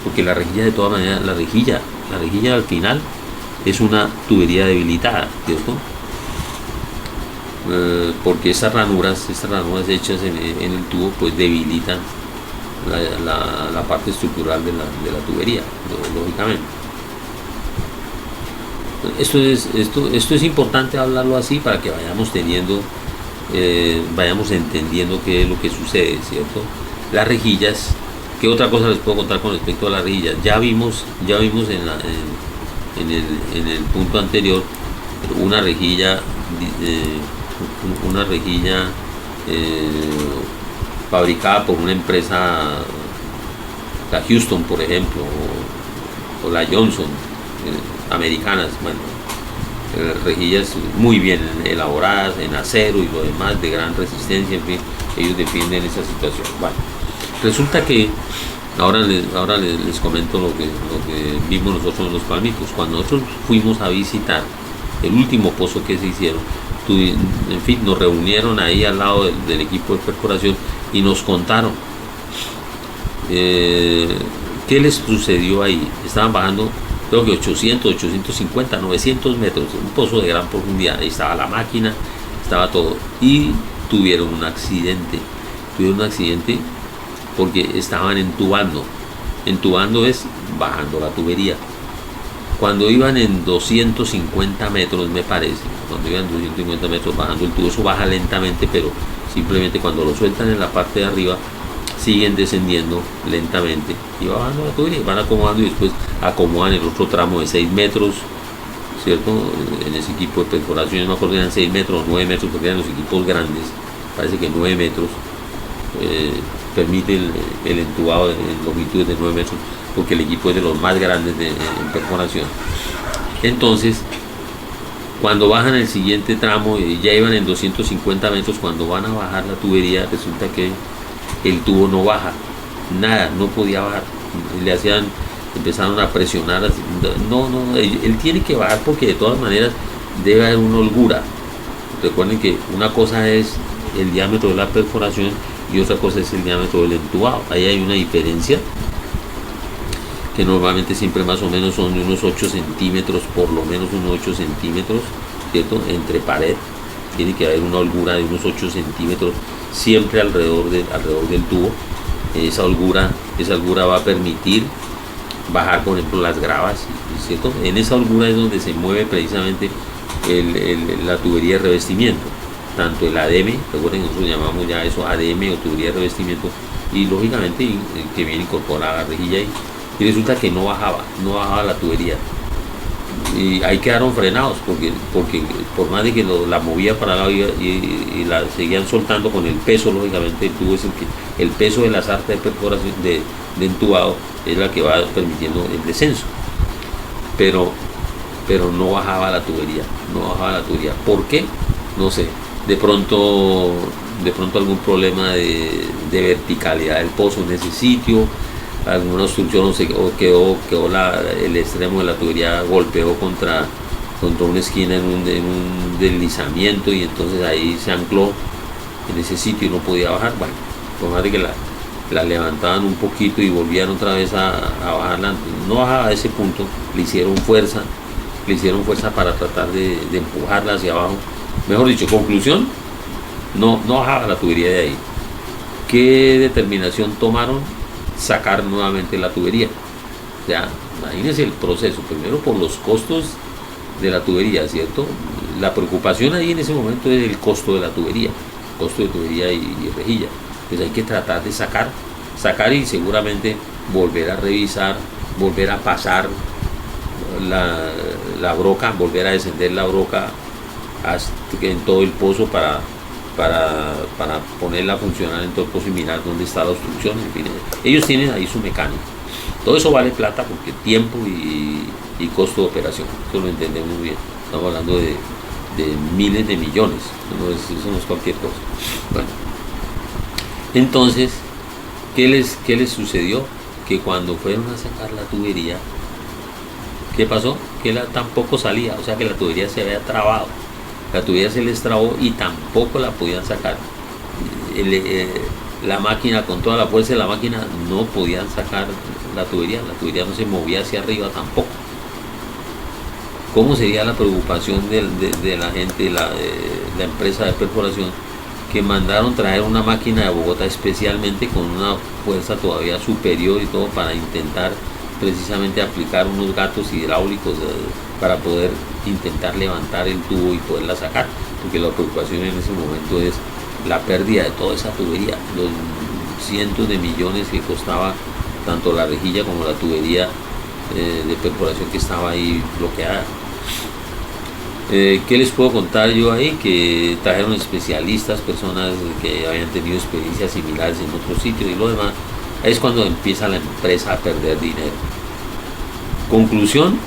porque la rejilla de todas maneras, la rejilla al final es una tubería debilitada, ¿cierto? Porque esas ranuras hechas en el tubo pues debilitan la parte estructural de la tubería, lógicamente. Esto es importante hablarlo así para que vayamos entendiendo qué es lo que sucede, ¿cierto? Las rejillas, ¿qué otra cosa les puedo contar con respecto a las rejillas? Ya vimos en el punto anterior una rejilla fabricada por una empresa, la Houston por ejemplo, o la Johnson, americanas, bueno, rejillas muy bien elaboradas en acero y lo demás, de gran resistencia, en fin, ellos defienden esa situación. Bueno, resulta que ahora les comento lo que vimos nosotros en Los Palmitos. Cuando nosotros fuimos a visitar el último pozo que se hicieron, en fin, nos reunieron ahí al lado del equipo de perforación y nos contaron qué les sucedió ahí. Estaban bajando, creo que 800, 850, 900 metros, un pozo de gran profundidad. Ahí estaba la máquina, estaba todo, y tuvieron un accidente porque estaban entubando. Entubando es bajando la tubería. Cuando iban en 250 metros, me parece, cuando iban 250 metros bajando el tubo, eso baja lentamente, pero simplemente cuando lo sueltan en la parte de arriba, siguen descendiendo lentamente y va bajando la tubería, van acomodando y después acomodan el otro tramo de 6 metros, ¿cierto? En ese equipo de perforación, no me acuerdo si eran 6 metros o 9 metros, porque eran los equipos grandes, parece que 9 metros, permite el entubado en longitudes de 9 metros, porque el equipo es de los más grandes en perforación. Entonces, cuando bajan el siguiente tramo, ya iban en 250 metros, cuando van a bajar la tubería, resulta que el tubo no baja, nada, no podía bajar. Empezaron a presionar, él tiene que bajar porque de todas maneras debe haber una holgura. Recuerden que una cosa es el diámetro de la perforación y otra cosa es el diámetro del entubado. Ahí hay una diferencia que normalmente siempre más o menos son de unos 8 centímetros, por lo menos unos 8 centímetros, ¿cierto? Entre pared tiene que haber una holgura de unos 8 centímetros siempre alrededor del tubo. Esa holgura va a permitir bajar, por ejemplo, las gravas, ¿cierto? En esa holgura es donde se mueve precisamente la tubería de revestimiento, tanto el ADM, recuerden que nosotros llamamos ya eso ADM o tubería de revestimiento, y lógicamente que viene incorporada la rejilla ahí. Y resulta que no bajaba la tubería. Y ahí quedaron frenados porque por más de que la movía para el lado y la seguían soltando con el peso, lógicamente el tubo es el peso de la sarta de perforación de entubado es la que va permitiendo el descenso, pero no bajaba la tubería. ¿Por qué? No sé, de pronto algún problema de verticalidad del pozo en ese sitio, alguna obstrucción, o quedó el extremo de la tubería, golpeó contra una esquina en un deslizamiento, y entonces ahí se ancló en ese sitio y no podía bajar. Bueno, por más de que la levantaban un poquito y volvían otra vez a bajarla, no bajaba a ese punto. Le hicieron fuerza para tratar de empujarla hacia abajo. Mejor dicho, conclusión, no bajaba la tubería de ahí. ¿Qué determinación tomaron? Sacar nuevamente la tubería. O sea, imagínense el proceso, primero por los costos de la tubería, ¿cierto? La preocupación ahí en ese momento es el costo de la tubería, costo de tubería y rejilla. Pues hay que tratar de sacar y seguramente volver a revisar, volver a pasar la broca, volver a descender la broca hasta en todo el pozo para ponerla a funcionar en todo el pozo y mirar dónde está la obstrucción. En fin, ellos tienen ahí su mecánica. Todo eso vale plata porque tiempo y costo de operación, eso lo entendemos muy bien. Estamos hablando de miles de millones, eso no es cualquier cosa. Bueno, entonces, ¿qué les sucedió? Que cuando fueron a sacar la tubería, ¿qué pasó? Que tampoco salía, o sea que la tubería se había trabado. La tubería se les trabó y tampoco la podían sacar. La máquina, con toda la fuerza de la máquina, no podían sacar la tubería no se movía hacia arriba tampoco. ¿Cómo sería la preocupación de la gente, de la empresa de perforación, que mandaron traer una máquina de Bogotá especialmente con una fuerza todavía superior y todo para intentar precisamente aplicar unos gatos hidráulicos para poder intentar levantar el tubo y poderla sacar? Porque la preocupación en ese momento es la pérdida de toda esa tubería, los cientos de millones que costaba tanto la rejilla como la tubería de perforación que estaba ahí bloqueada. ¿Qué les puedo contar yo ahí? Que trajeron especialistas, personas que habían tenido experiencias similares en otros sitios y lo demás. Es cuando empieza la empresa a perder dinero. Conclusión: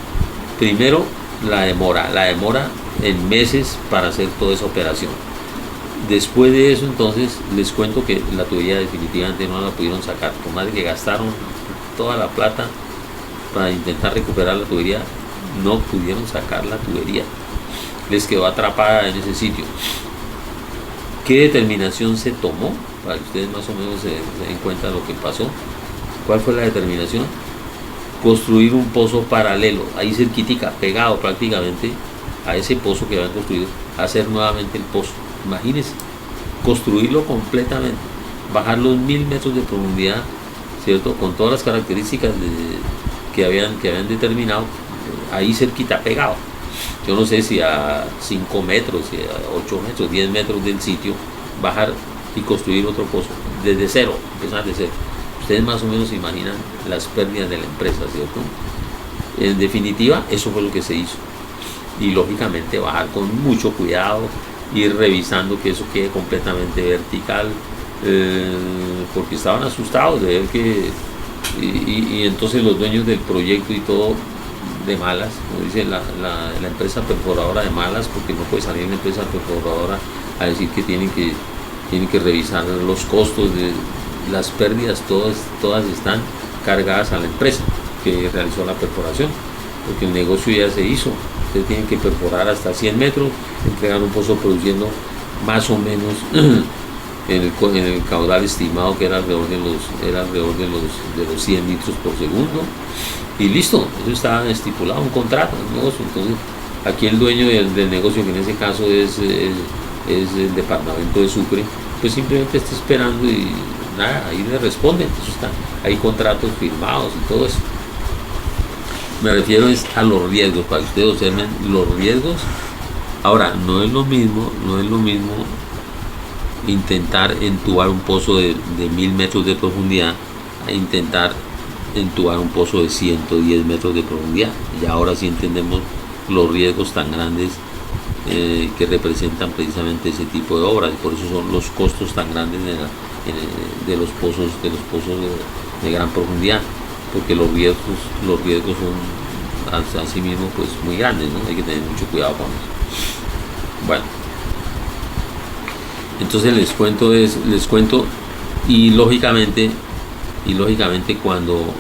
primero, la demora en meses para hacer toda esa operación. Después de eso, entonces, les cuento que la tubería definitivamente no la pudieron sacar. Por más que gastaron toda la plata para intentar recuperar la tubería, no pudieron sacar la tubería. Les quedó atrapada en ese sitio. ¿Qué determinación se tomó? Para que ustedes más o menos se den cuenta de lo que pasó. ¿Cuál fue la determinación? Construir un pozo paralelo, ahí cerquitica, pegado prácticamente a ese pozo que habían construido, hacer nuevamente el pozo. Imagínense, construirlo completamente, bajar los 1000 metros de profundidad, ¿cierto? Con todas las características que habían determinado, ahí cerquita, pegado. Yo no sé si a 5 metros, si a 8 metros, 10 metros del sitio, bajar y construir otro pozo, desde cero, empezar de cero. Ustedes más o menos se imaginan las pérdidas de la empresa, ¿cierto? En definitiva, eso fue lo que se hizo. Y lógicamente bajar con mucho cuidado, ir revisando que eso quede completamente vertical, porque estaban asustados de ver que... Y entonces los dueños del proyecto y todo, de malas, como dice la empresa perforadora, de malas, porque no puede salir la empresa perforadora a decir que tienen que revisar los costos de las pérdidas, todas están cargadas a la empresa que realizó la perforación, porque el negocio ya se hizo. Ustedes tienen que perforar hasta 100 metros, entregar un pozo produciendo más o menos en el caudal estimado, que era alrededor de los 100 litros por segundo, y listo. Eso está estipulado, un contrato, un negocio. Entonces aquí el dueño del negocio, que en ese caso es el departamento de Sucre, pues simplemente está esperando y nada, ahí le responden. Eso está, hay contratos firmados y todo eso. Me refiero a los riesgos, para que ustedes observen los riesgos. Ahora, no es lo mismo intentar entubar un pozo de 1000 metros de profundidad a intentar entubar un pozo de 110 metros de profundidad. Y ahora sí entendemos los riesgos tan grandes que representan precisamente ese tipo de obras, y por eso son los costos tan grandes de los pozos de gran profundidad, porque los riesgos son así mismo pues muy grandes, ¿no? Hay que tener mucho cuidado con eso. Bueno, entonces les cuento y lógicamente cuando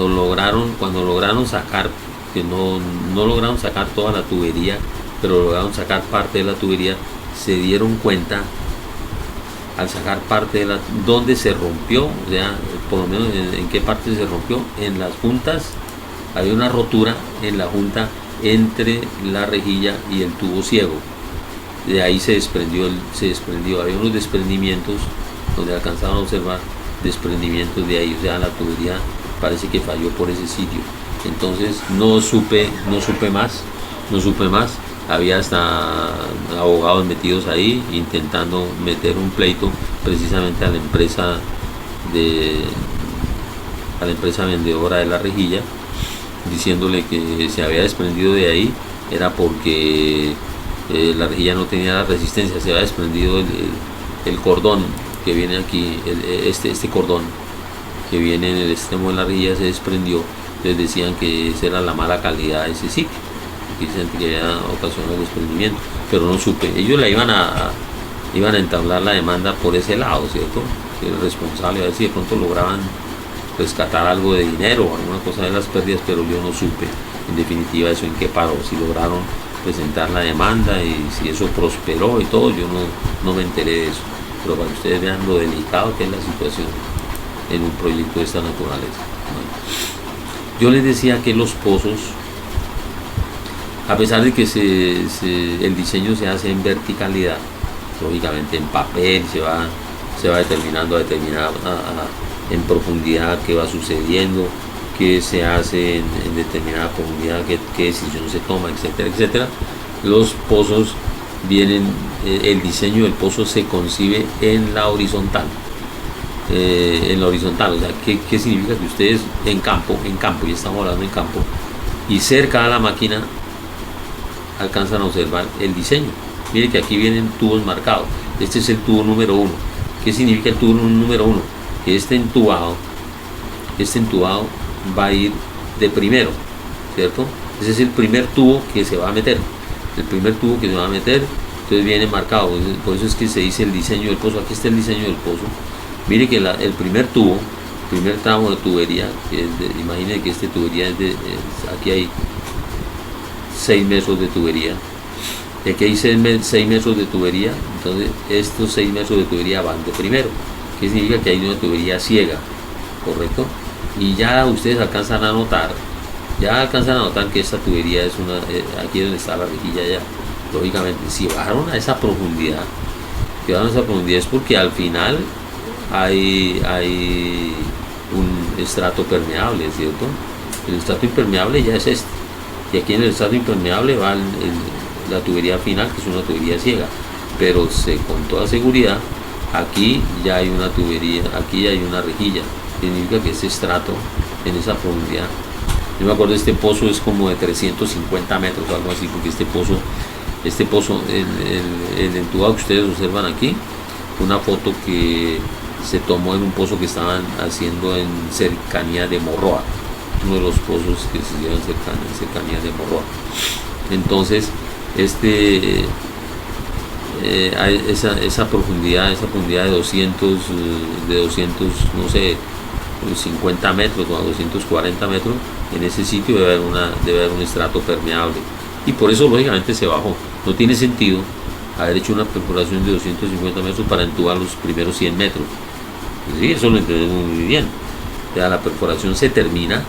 lograron sacar, que no lograron sacar toda la tubería, pero lograron sacar parte de la tubería, se dieron cuenta al sacar parte de donde se rompió, o sea, por lo menos en qué parte se rompió. En las juntas había una rotura en la junta entre la rejilla y el tubo ciego. De ahí se desprendió, había unos desprendimientos donde alcanzaron a observar desprendimientos de ahí, o sea, la tubería parece que falló por ese sitio. Entonces no supe más. Había hasta abogados metidos ahí intentando meter un pleito precisamente a la empresa vendedora de la rejilla, diciéndole que se había desprendido de ahí era porque la rejilla no tenía la resistencia. Se había desprendido el cordón que viene aquí, este cordón que viene en el extremo de la rejilla se desprendió. Les decían que esa era la mala calidad de ese sitio, que dicen que había ocasionado el desprendimiento, pero no supe. Ellos iban a entablar la demanda por ese lado, ¿cierto? El responsable, a ver si de pronto lograban rescatar algo de dinero o alguna cosa de las pérdidas, pero yo no supe en definitiva eso en qué paró, si lograron presentar la demanda y si eso prosperó y todo, yo no me enteré de eso. Pero para que ustedes vean lo delicado que es la situación en un proyecto de esta naturaleza. Bueno, yo les decía que los pozos, a pesar de que el diseño se hace en verticalidad, lógicamente en papel se va determinando en profundidad qué va sucediendo, qué se hace en determinada profundidad, qué decisión se toma, etcétera, etcétera. Los pozos vienen, el diseño del pozo se concibe en la horizontal. O sea, ¿qué significa? Que ustedes en campo, y estamos hablando en campo, y cerca a la máquina alcanzan a observar el diseño. Mire que aquí vienen tubos marcados. Este es el tubo número 1. ¿Qué significa el tubo número 1? Que este entubado va a ir de primero, ¿cierto? Ese es el primer tubo que se va a meter. Entonces viene marcado. Por eso es que se dice el diseño del pozo. Aquí está el diseño del pozo. Mire que el primer tubo, el primer tramo de tubería, imaginen que esta tubería aquí hay 6 metros de tubería. De aquí hay 6 metros de tubería. Entonces estos 6 metros de tubería van de primero. ¿Qué significa? Que hay una tubería ciega, ¿correcto? Y ya ustedes alcanzan a notar que esta tubería es aquí donde está la rejilla ya. Lógicamente, si bajaron a esa profundidad, es porque al final hay un estrato permeable, ¿cierto? El estrato impermeable ya es este. Y aquí en el estrato impermeable va la tubería final, que es una tubería ciega. Pero con toda seguridad, aquí ya hay una tubería, aquí ya hay una rejilla. Significa que ese estrato en esa profundidad, yo me acuerdo, este pozo es como de 350 metros o algo así, porque este pozo, el entubado que ustedes observan aquí, una foto que se tomó en un pozo que estaban haciendo en cercanía de Morroa, uno de los pozos que se hicieron en cercanía de Morroa. Entonces esa profundidad de 200, no sé, 50 metros o 240 metros, en ese sitio debe haber un estrato permeable, y por eso lógicamente se bajó. No tiene sentido haber hecho una perforación de 250 metros para entubar los primeros 100 metros. Sí, eso lo entendemos muy bien. Ya la perforación se termina,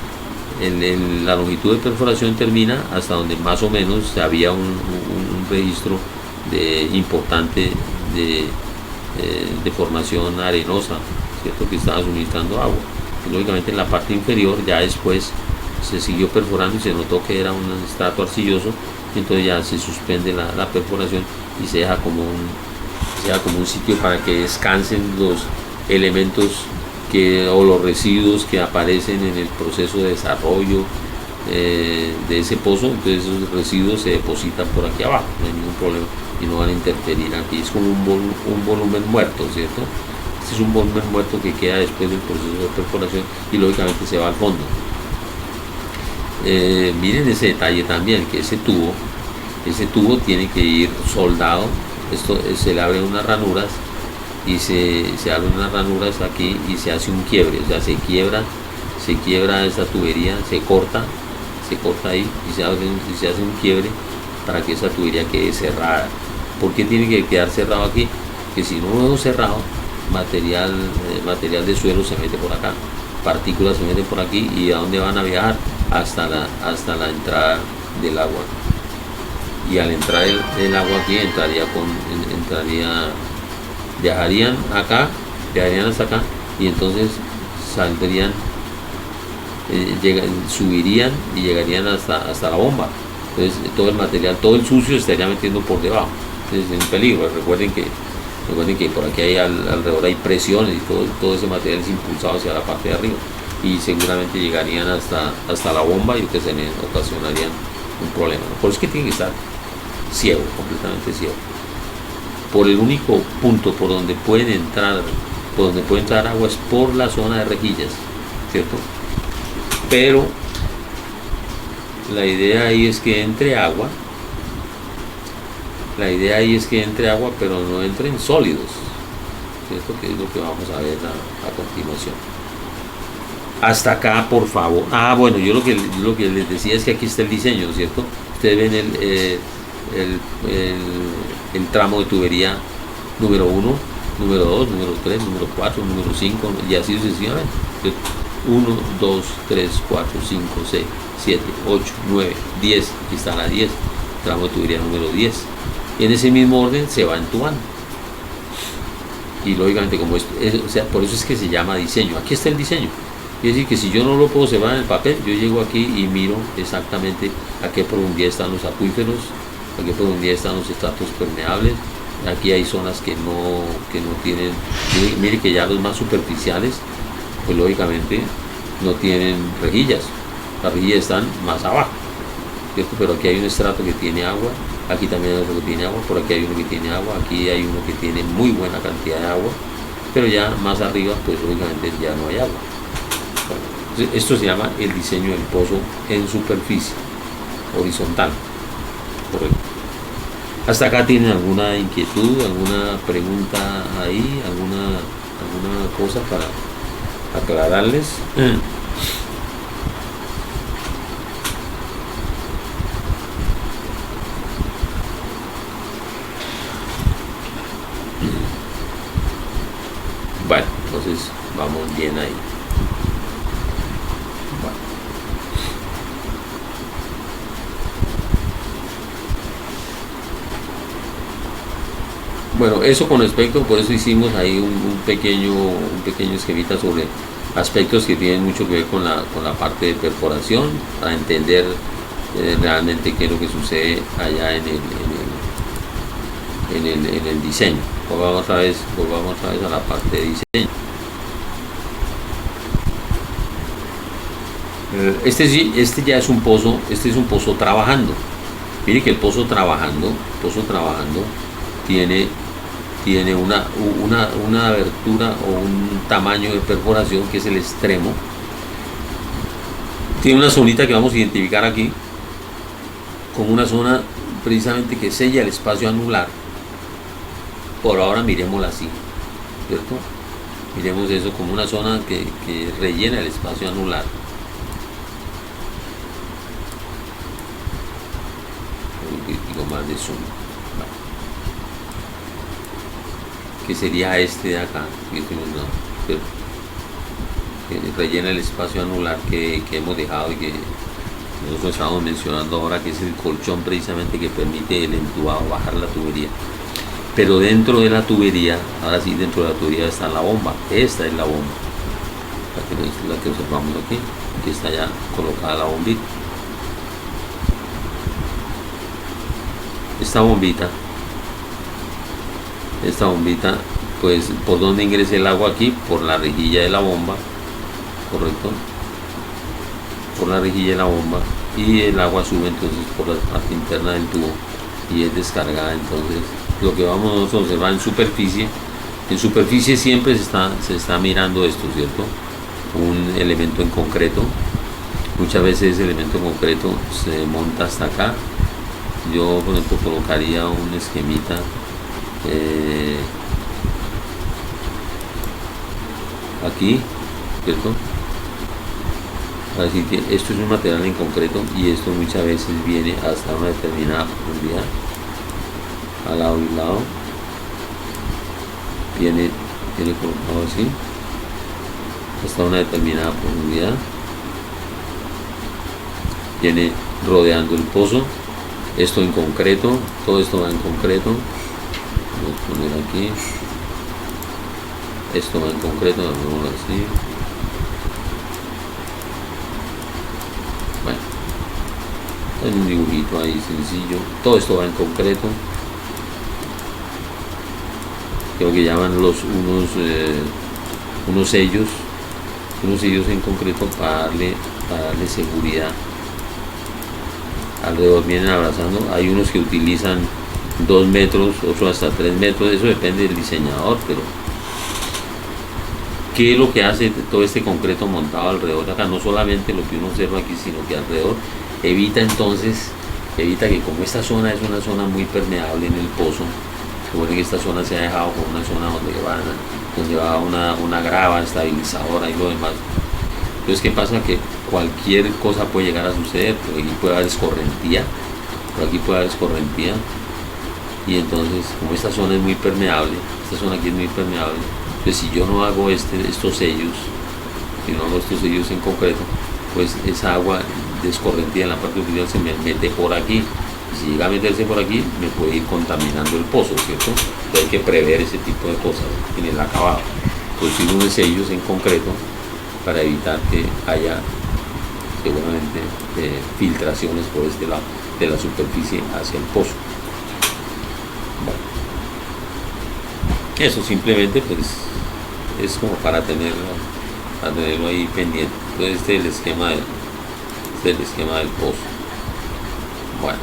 la longitud de perforación termina hasta donde más o menos había un registro importante de formación arenosa, ¿cierto? Que estaba suministrando agua. Y lógicamente en la parte inferior ya después se siguió perforando y se notó que era un estrato arcilloso, y entonces ya se suspende la perforación y se deja como un sitio para que descansen los elementos o los residuos que aparecen en el proceso de desarrollo de ese pozo. Entonces esos residuos se depositan por aquí abajo, no hay ningún problema, y no van a interferir aquí. Es como un volumen muerto, ¿cierto? Este es un volumen muerto que queda después del proceso de perforación y lógicamente se va al fondo. Miren ese detalle también, que ese tubo tiene que ir soldado. Esto se le abren unas ranuras, y se abren unas ranuras aquí y se hace un quiebre, o sea, se quiebra esa tubería, se corta ahí y se hace un quiebre para que esa tubería quede cerrada. ¿Por qué tiene que quedar cerrado aquí? Que si no lo dejo cerrado, material de suelo se mete por acá, partículas se meten por aquí, y ¿a dónde van a viajar? Hasta la entrada del agua. Y al entrar el agua aquí viajarían hasta acá, y entonces saldrían, subirían y llegarían hasta la bomba. Entonces todo el material, todo el sucio, se estaría metiendo por debajo. Entonces es un peligro. Recuerden que por aquí alrededor hay presiones, y todo ese material es impulsado hacia la parte de arriba, y seguramente llegarían hasta la bomba, y ocasionarían un problema, ¿no? Por eso es que tiene que estar ciego, completamente ciego. Por el único punto por donde puede entrar agua es por la zona de rejillas, ¿cierto? Pero la idea ahí es que entre agua, pero no entren sólidos, ¿cierto? Que es lo que vamos a ver a continuación. Hasta acá, por favor. Bueno, yo lo que les decía es que aquí está el diseño, ¿cierto? Ustedes ven el, el, el tramo de tubería número 1, número 2, número 3, número 4, número 5 y así sucesivamente. 1, 2, 3, 4, 5, 6, 7, 8, 9, 10, aquí está la 10, tramo de tubería número 10. Y en ese mismo orden se va entubando. Y lógicamente, como esto, o sea, por eso es que se llama diseño. Aquí está el diseño. Es decir, que si yo no lo puedo observar en el papel, yo llego aquí y miro exactamente a qué profundidad están los acuíferos, a qué profundidad están los estratos permeables. Aquí hay zonas que no tienen, mire que ya los más superficiales, pues lógicamente no tienen rejillas. Las rejillas están más abajo, ¿cierto? Pero aquí hay un estrato que tiene agua, aquí también hay otro que tiene agua, por aquí hay uno que tiene agua, aquí hay uno que tiene muy buena cantidad de agua, pero ya más arriba, pues lógicamente ya no hay agua. Bueno, esto se llama el diseño del pozo en superficie, horizontal, correcto. ¿Hasta acá tienen alguna inquietud, alguna pregunta ahí, alguna cosa para aclararles? Bueno, entonces vamos bien ahí. Bueno, eso con respecto, por eso hicimos ahí un pequeño esquemita sobre aspectos que tienen mucho que ver con la parte de perforación, para entender realmente qué es lo que sucede allá en el diseño. Volvamos otra vez a la parte de diseño. Este ya es un pozo, trabajando. Mire que el pozo trabajando tiene una abertura o un tamaño de perforación que es el extremo. Tiene una zonita que vamos a identificar aquí como una zona precisamente que sella el espacio anular. Por ahora miremosla así, ¿cierto? Miremos eso como una zona que rellena el espacio anular. Un poquito más de zoom. Que sería este de acá, que rellena el espacio anular que hemos dejado y que nosotros estamos mencionando ahora, que es el colchón precisamente que permite el entubado bajar la tubería. Pero dentro de la tubería, ahora sí, dentro de la tubería está la bomba. Esta es la bomba, la que observamos aquí. Aquí está ya colocada la bombita. Esta bombita, pues, ¿por dónde ingresa el agua aquí? Por la rejilla de la bomba, correcto, por la rejilla de la bomba, y el agua sube entonces por la parte interna del tubo y es descargada. Entonces lo que vamos nosotros a observar en superficie siempre se está mirando esto, ¿cierto? Un elemento en concreto. Muchas veces ese elemento en concreto se monta hasta acá. Yo, por ejemplo, colocaría un esquemita aquí, ¿cierto? Así que esto es un material en concreto y esto muchas veces viene hasta una determinada profundidad, al lado y lado, viene colocado así, hasta una determinada profundidad, viene rodeando el pozo. Esto en concreto, todo esto va en concreto. Voy a poner aquí, esto va en concreto, vamos así. Bueno, hay un dibujito ahí sencillo. Todo esto va en concreto. Creo que llaman unos sellos en concreto para darle seguridad. Alrededor vienen abrazando. Hay unos que utilizan 2 metros, otros hasta 3 metros, eso depende del diseñador, pero ¿qué es lo que hace todo este concreto montado alrededor de acá? No solamente lo que uno observa aquí, sino que alrededor evita que, como esta zona es una zona muy permeable en el pozo, recuerden que esta zona se ha dejado como una zona donde va una grava estabilizadora y lo demás. Entonces, ¿qué pasa? Que cualquier cosa puede llegar a suceder, porque aquí puede haber escorrentía, por aquí puede haber escorrentía, y entonces como esta zona es muy permeable, esta zona aquí es muy permeable, pues si yo no hago estos sellos, si no hago estos sellos en concreto, pues esa agua de escorrentía en la parte superior se me mete por aquí, y si llega a meterse por aquí me puede ir contaminando el pozo, ¿cierto? Entonces hay que prever ese tipo de cosas en el acabado, producir unos sellos en concreto para evitar que haya seguramente filtraciones por este lado de la superficie hacia el pozo. Bueno, eso simplemente pues es como para tenerlo ahí pendiente. Entonces este es el esquema del pozo. Bueno,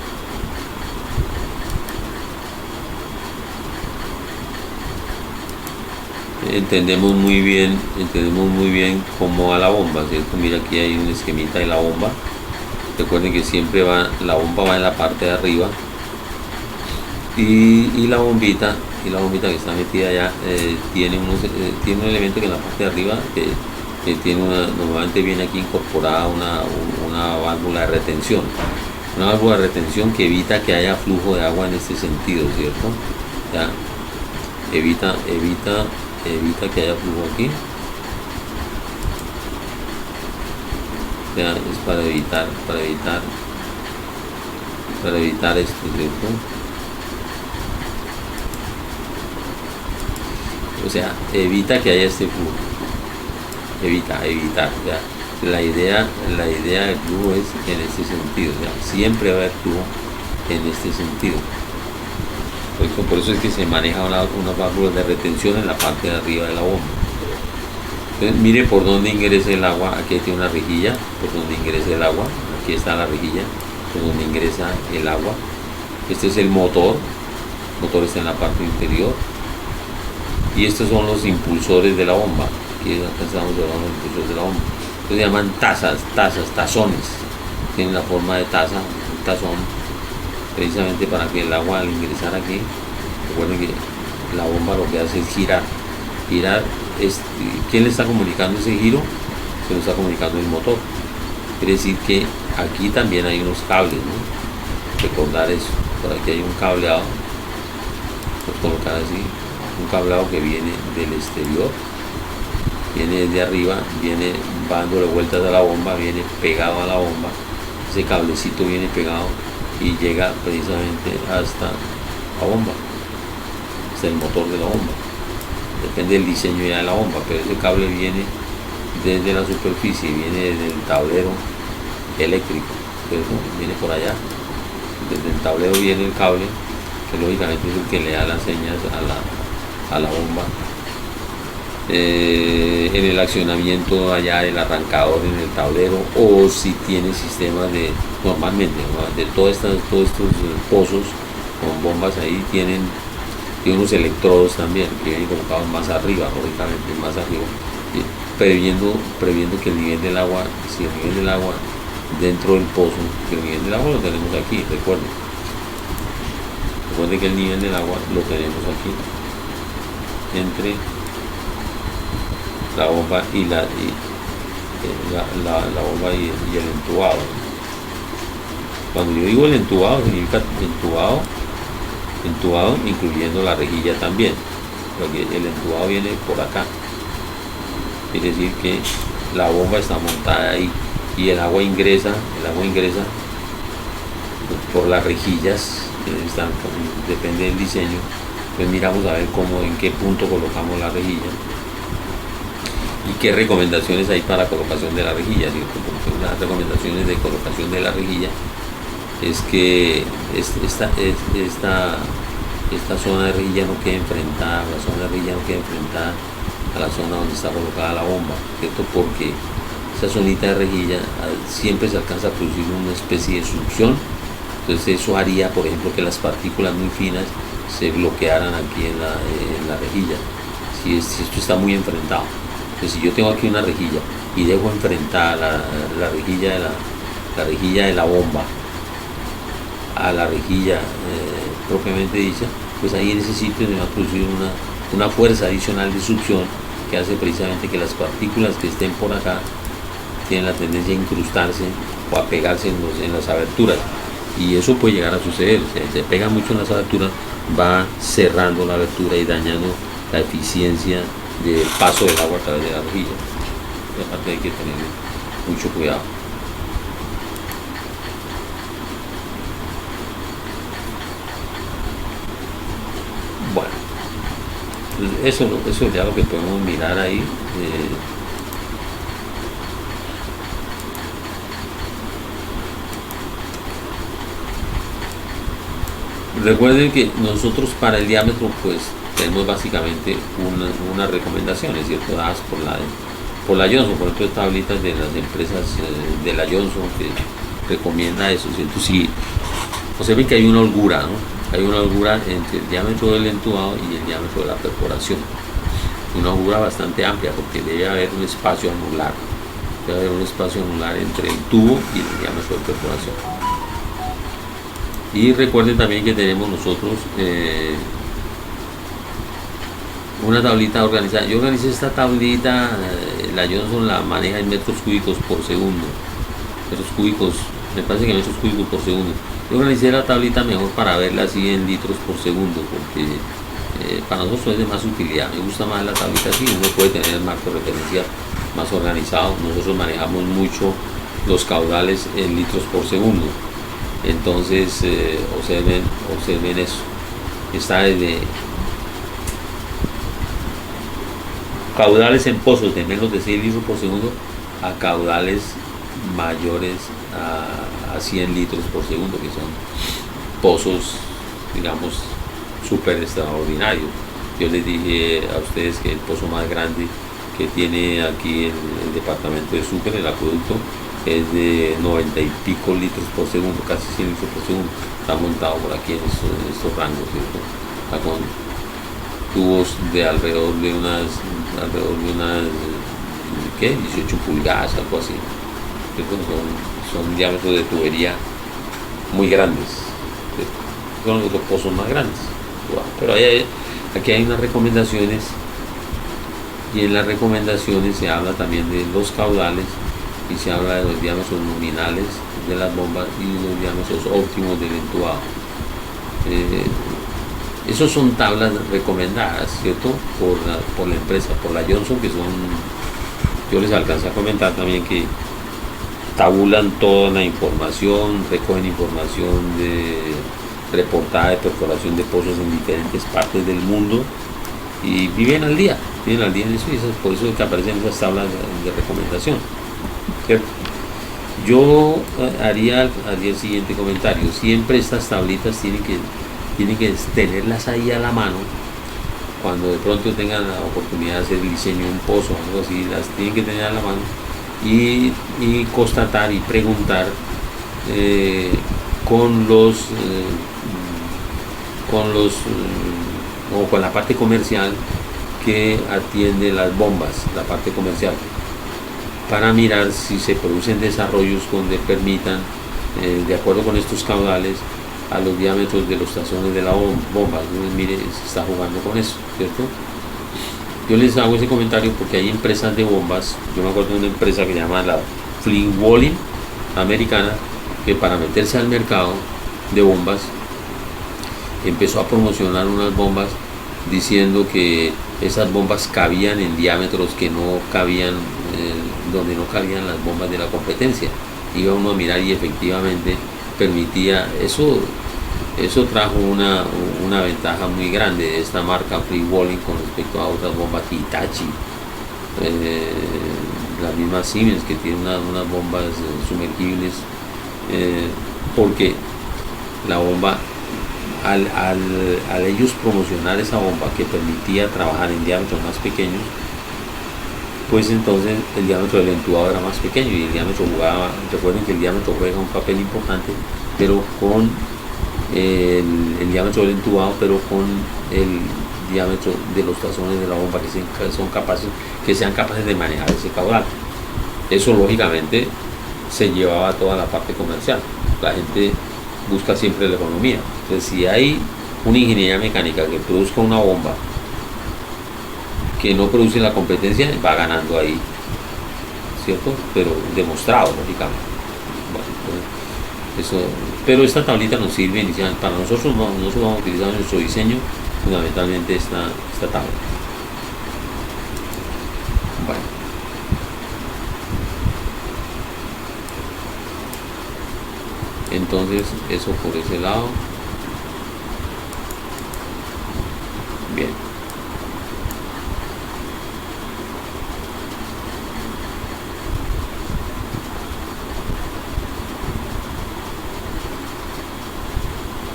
entendemos muy bien cómo va la bomba, ¿cierto? Mira, aquí hay un esquemita de la bomba. Recuerden que siempre la bomba va en la parte de arriba, y la bombita que está metida allá tiene un elemento que en la parte de arriba que tiene normalmente viene aquí incorporada una válvula de retención, que evita que haya flujo de agua en este sentido, ¿cierto? Ya evita que haya flujo aquí. Ya, es para evitar esto, ¿cierto? O sea, evita que haya este flujo, evitar, ya. La idea del flujo es en este sentido, ya. Siempre va a haber flujo en este sentido. Por eso es que se maneja una válvula de retención en la parte de arriba de la bomba. Entonces mire por dónde ingresa el agua. Aquí tiene una rejilla por donde ingresa el agua, aquí está la rejilla por donde ingresa el agua. Este es el motor está en la parte inferior, y estos son los impulsores de la bomba. Aquí acá estamos hablando de los impulsores de la bomba. Se llaman tazones, tienen la forma de taza, un tazón, precisamente para que el agua al ingresar aquí, recuerden que la bomba lo que hace es girar. ¿Quién le está comunicando ese giro? Se lo está comunicando el motor. Quiere decir que aquí también hay unos cables, ¿no? Recordar eso. Por aquí hay un cableado, pues colocar así, un cableado que viene del exterior, viene desde arriba, va dándole vueltas a la bomba, viene pegado a la bomba, ese cablecito viene pegado y llega precisamente hasta la bomba, hasta el motor de la bomba. Depende del diseño ya de la bomba, pero ese cable viene desde la superficie, viene desde el tablero eléctrico, pero viene por allá. Desde el tablero viene el cable, que lógicamente es el que le da las señas a la bomba. En el accionamiento allá del arrancador en el tablero, o si tiene sistemas normalmente, ¿no? De todos estos pozos con bombas ahí tienen unos electrodos también que vienen colocados más arriba, lógicamente más arriba, previendo que el nivel del agua, si el nivel del agua dentro del pozo, que el nivel del agua lo tenemos aquí, recuerden que el nivel del agua lo tenemos aquí entre la bomba y la bomba y el entubado. Cuando yo digo el entubado, significa entubado incluyendo la rejilla también, porque el entubado viene por acá, quiere decir que la bomba está montada ahí y el agua ingresa por las rejillas que están, depende del diseño. Pues miramos a ver en qué punto colocamos la rejilla y qué recomendaciones hay para la colocación de la rejilla, ¿cierto? Porque una de las recomendaciones de colocación de la rejilla es que esta zona de rejilla no quede enfrentada, a la zona donde está colocada la bomba, ¿cierto? Porque esa zonita de rejilla siempre se alcanza a producir una especie de succión. Entonces eso haría, por ejemplo, que las partículas muy finas se bloquearan aquí en la rejilla, si esto está muy enfrentado. Entonces si yo tengo aquí una rejilla y dejo enfrentada la rejilla de la bomba a la rejilla propiamente dicha, pues ahí en ese sitio se va a producir una fuerza adicional de succión que hace precisamente que las partículas que estén por acá tienen la tendencia a incrustarse o a pegarse en las aberturas. y eso puede llegar a suceder. O sea, si se pega mucho en las aberturas, va cerrando la abertura y dañando la eficiencia del paso del agua a través de la rejilla. Y aparte hay que tener mucho cuidado. Bueno, eso es ya lo que podemos mirar ahí. Recuerden que nosotros para el diámetro pues tenemos básicamente unas recomendaciones, ¿cierto? Dadas por la Johnson, por ejemplo, tablitas de las empresas de la Johnson que recomienda eso, ¿cierto? Sí, observen que hay una holgura, ¿no? Hay una holgura entre el diámetro del entubado y el diámetro de la perforación. Una holgura bastante amplia porque debe haber un espacio anular. Debe haber un espacio anular entre el tubo y el diámetro de perforación. Y recuerden también que tenemos nosotros una tablita organizada. Yo organicé esta tablita, la Johnson la maneja en metros cúbicos por segundo. Metros cúbicos, me parece que metros cúbicos por segundo. Yo organicé la tablita mejor para verla así en litros por segundo, porque para nosotros es de más utilidad. Me gusta más la tablita así, uno puede tener el marco de referencia más organizado. Nosotros manejamos mucho los caudales en litros por segundo. Entonces observen eso. Está desde caudales en pozos de menos de 6 litros por segundo a caudales mayores a 100 litros por segundo, que son pozos, digamos, súper extraordinarios. Yo les dije a ustedes que el pozo más grande que tiene aquí en el departamento de Sucre, el acueducto, es de 90 y pico litros por segundo, casi 100 litros por segundo. Está montado por aquí en estos rangos, ¿cierto? Está con tubos de alrededor de unas ¿qué? 18 pulgadas, algo así. Son diámetros de tubería muy grandes, ¿cierto? Son los pozos más grandes. Pero aquí hay unas recomendaciones, y en las recomendaciones se habla también de los caudales y se habla de los diámetros nominales de las bombas y los diámetros óptimos del entubado. Esos son tablas recomendadas, ¿cierto? Por la empresa, por la Johnson, que son, yo les alcancé a comentar también que tabulan toda la información, recogen información reportada de perforación de pozos en diferentes partes del mundo y viven al día en eso, y por eso es que aparecen esas tablas de recomendación, ¿cierto? Yo haría el siguiente comentario. Siempre estas tablitas tienen que tenerlas ahí a la mano. Cuando de pronto tengan la oportunidad de hacer el diseño de un pozo o algo así, las tienen que tener a la mano y constatar y preguntar o con la parte comercial que atiende las bombas, la parte comercial, para mirar si se producen desarrollos donde permitan, de acuerdo con estos caudales, a los diámetros de los tazones de la bomba. Entonces, mire, se está jugando con eso, ¿cierto? Yo les hago ese comentario porque hay empresas de bombas. Yo me acuerdo de una empresa que se llama la Flint Walling americana, que para meterse al mercado de bombas empezó a promocionar unas bombas diciendo que esas bombas cabían en diámetros que no cabían, donde no cabían las bombas de la competencia. Iba uno a mirar y efectivamente permitía eso. Eso trajo una ventaja muy grande de esta marca Free Walling con respecto a otras bombas Hitachi, la misma Siemens, que tiene unas bombas sumergibles, porque la bomba, al ellos promocionar esa bomba que permitía trabajar en diámetros más pequeños, pues entonces el diámetro del entubado era más pequeño y el diámetro jugaba. Recuerden que el diámetro juega un papel importante, pero con el diámetro del entubado, pero con el diámetro de los tazones de la bomba, que sean capaces de manejar ese caudal. Eso lógicamente se llevaba a toda la parte comercial. La gente busca siempre la economía. Entonces, si hay una ingeniería mecánica que produzca una bomba que no produce la competencia, va ganando ahí, ¿cierto? Pero demostrado, lógicamente. Bueno, Eso, pero esta tablita nos sirve inicial. Para nosotros, nosotros vamos a utilizar en nuestro diseño fundamentalmente esta tabla. Bueno. Entonces, eso por ese lado. Bien.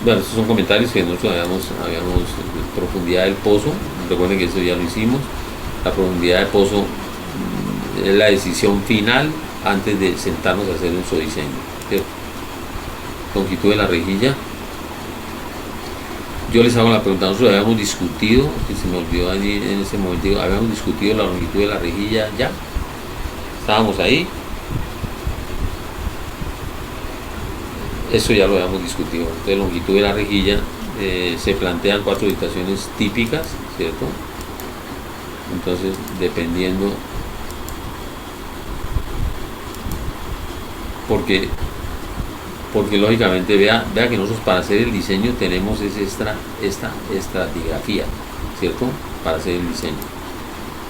Bueno, estos son comentarios que nosotros habíamos profundidad del pozo. Recuerden que eso ya lo hicimos. La profundidad del pozo es la decisión final antes de sentarnos a hacer nuestro diseño, ¿cierto? Longitud de la rejilla. Yo les hago la pregunta, nosotros habíamos discutido, que se me olvidó allí en ese momento, habíamos discutido la longitud de la rejilla ya. Estábamos ahí. Eso ya lo habíamos discutido. Entonces, longitud de la rejilla, se plantean 4 situaciones típicas, ¿cierto? Entonces, dependiendo, porque lógicamente vea que nosotros para hacer el diseño tenemos esta estratigrafía, ¿cierto? Para hacer el diseño.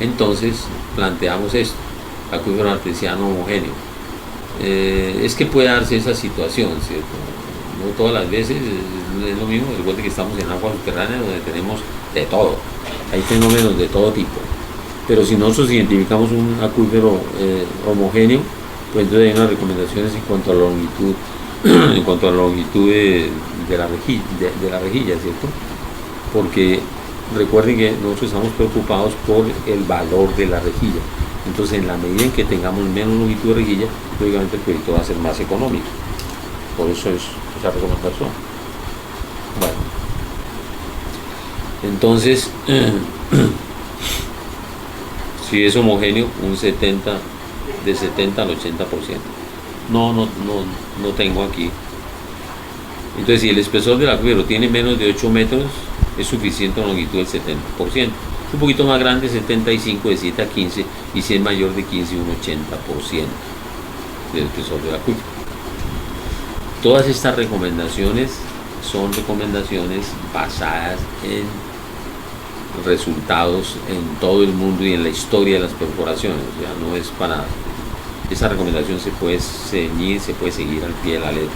Entonces, planteamos esto, acuífero artesiano homogéneo. Es que puede darse esa situación, ¿cierto? No todas las veces es lo mismo, recuerden que estamos en agua subterránea donde tenemos de todo, hay fenómenos de todo tipo, pero si nosotros identificamos un acuífero homogéneo, pues entonces hay unas recomendaciones en cuanto a la longitud de la rejilla, ¿cierto? Porque recuerden que nosotros estamos preocupados por el valor de la rejilla. Entonces, en la medida en que tengamos menos longitud de rejilla, lógicamente el proyecto va a ser más económico. Por eso es esa recomendación. Bueno, entonces, si es homogéneo, de 70 al 80%. No tengo aquí. Entonces, si el espesor del acuífero tiene menos de 8 metros, es suficiente la longitud del 70%. Un poquito más grande, 75, de 7 a 15, y si es mayor de 15, un 80% del espesor del acuífero. Todas estas recomendaciones son recomendaciones basadas en resultados en todo el mundo y en la historia de las perforaciones. Ya no es para... Esa recomendación se puede ceñir, se puede seguir al pie de la letra,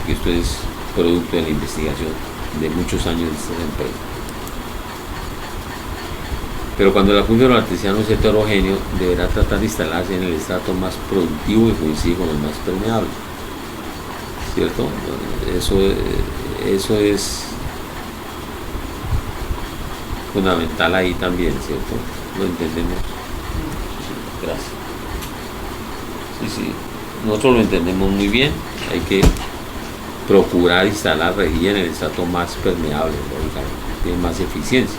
que esto es producto de la investigación de muchos años de esta empresa. Pero cuando el acuífero artesiano es heterogéneo, deberá tratar de instalarse en el estrato más productivo y coincide con el más permeable, ¿cierto? Eso es fundamental ahí también, ¿cierto? Lo entendemos. Gracias. Sí, nosotros lo entendemos muy bien. Hay que procurar instalar rejilla en el estrato más permeable, lógicamente, tiene más eficiencia.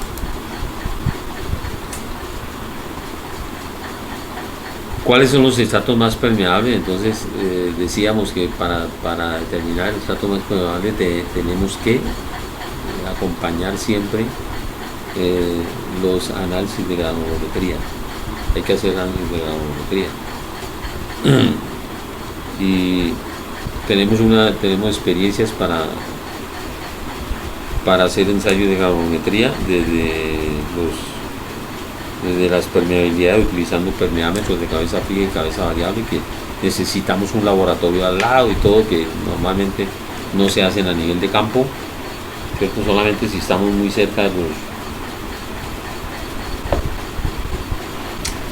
¿Cuáles son los estratos más permeables? Entonces, decíamos que para determinar el estrato más permeable tenemos que acompañar siempre los análisis de granulometría. Hay que hacer análisis de granulometría. Y tenemos experiencias para hacer ensayos de granulometría desde las permeabilidades, utilizando permeámetros de cabeza fija y cabeza variable, que necesitamos un laboratorio al lado y todo, que normalmente no se hacen a nivel de campo, ¿cierto? Solamente si estamos muy cerca de los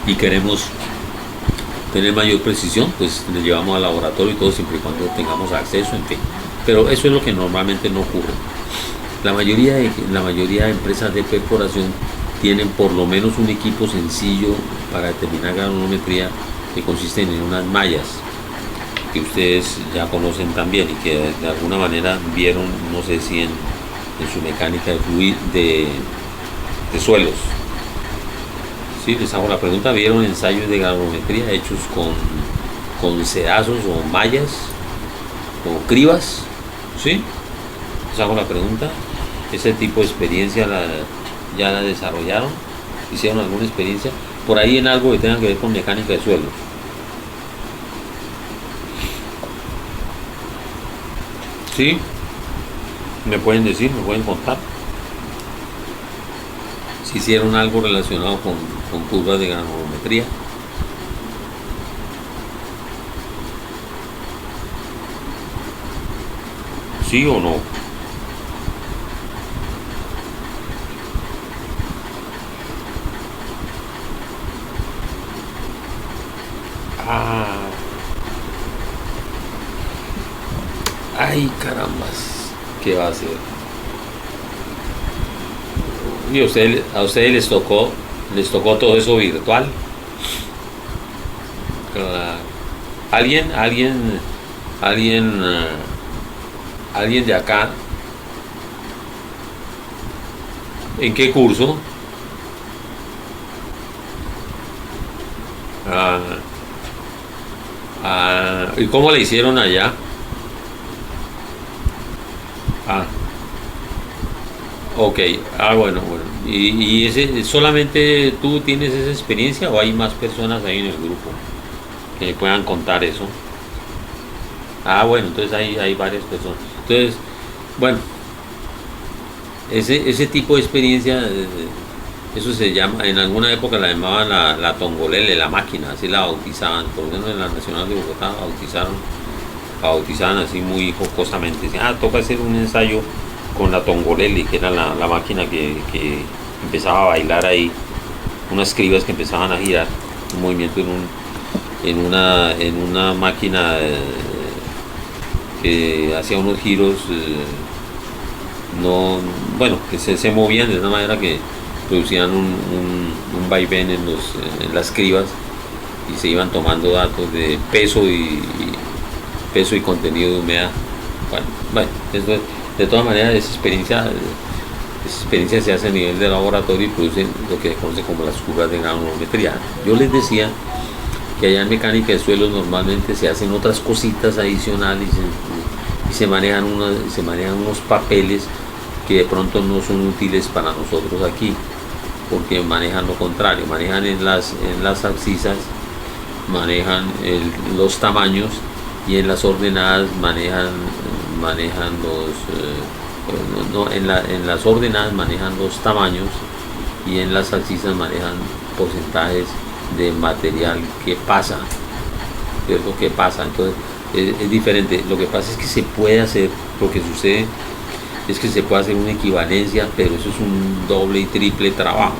y queremos tener mayor precisión, pues le llevamos al laboratorio y todo, siempre y cuando tengamos acceso, en fin. Pero eso es lo que normalmente no ocurre. La mayoría de empresas de perforación tienen por lo menos un equipo sencillo para determinar granulometría, que consiste en unas mallas que ustedes ya conocen también y que de alguna manera vieron, no sé si en su mecánica de suelos. Sí, les hago la pregunta, ¿vieron ensayos de granulometría hechos con sedazos o mallas o cribas? ¿Sí? Les hago la pregunta. Ese tipo de experiencia ya la desarrollaron, hicieron alguna experiencia por ahí en algo que tenga que ver con mecánica de suelos. Sí, me pueden decir, me pueden contar si hicieron algo relacionado con curvas de granulometría. ¿Sí o no? Ah, ay carambas, ¿qué va a hacer? Y a ustedes les tocó todo eso virtual. Claro. Alguien, alguien, alguien, alguien de acá, ¿en qué curso? Ah, ¿y cómo le hicieron allá? Ah, ok, bueno, bueno. ¿Y ese, solamente tú tienes esa experiencia o hay más personas ahí en el grupo que me puedan contar eso? Ah, bueno, entonces hay varias personas. Entonces, bueno, ese tipo de experiencia, eso se llama, en alguna época la llamaban la tongolele, la máquina, así la bautizaban, por lo menos en la Nacional de Bogotá bautizaban así muy jocosamente. Decían, toca hacer un ensayo con la tongolele, que era la máquina que empezaba a bailar ahí, unas cribas que empezaban a girar, un movimiento en una máquina que hacía unos giros, no, bueno, que se movían de una manera que producían un vaivén en las cribas y se iban tomando datos de peso y contenido de humedad. Bueno, de todas maneras esa experiencia se hace a nivel de laboratorio y produce lo que se conoce como las curvas de granulometría. Yo les decía que allá en mecánica de suelos normalmente se hacen otras cositas adicionales y se manejan unos papeles que de pronto no son útiles para nosotros aquí, porque manejan lo contrario, manejan en las abscisas, manejan los tamaños, y en las ordenadas manejan en las ordenadas manejan los tamaños, y en las abscisas manejan porcentajes de material que pasa, ¿cierto? Que pasa. Entonces es diferente. Lo que pasa es que se puede hacer, lo que sucede es que se puede hacer una equivalencia, pero eso es un doble y triple trabajo,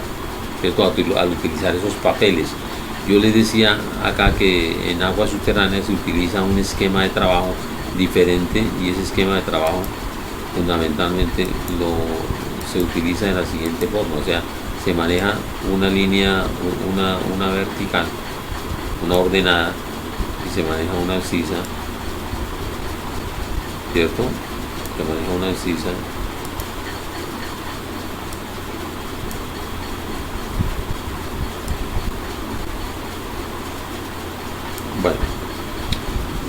¿cierto? Al utilizar esos papeles. Yo les decía acá que en aguas subterráneas se utiliza un esquema de trabajo diferente, y ese esquema de trabajo fundamentalmente se utiliza de la siguiente forma. O sea, se maneja una línea, una vertical, una ordenada, y se maneja una abscisa, ¿cierto? Se maneja una abscisa. Bueno,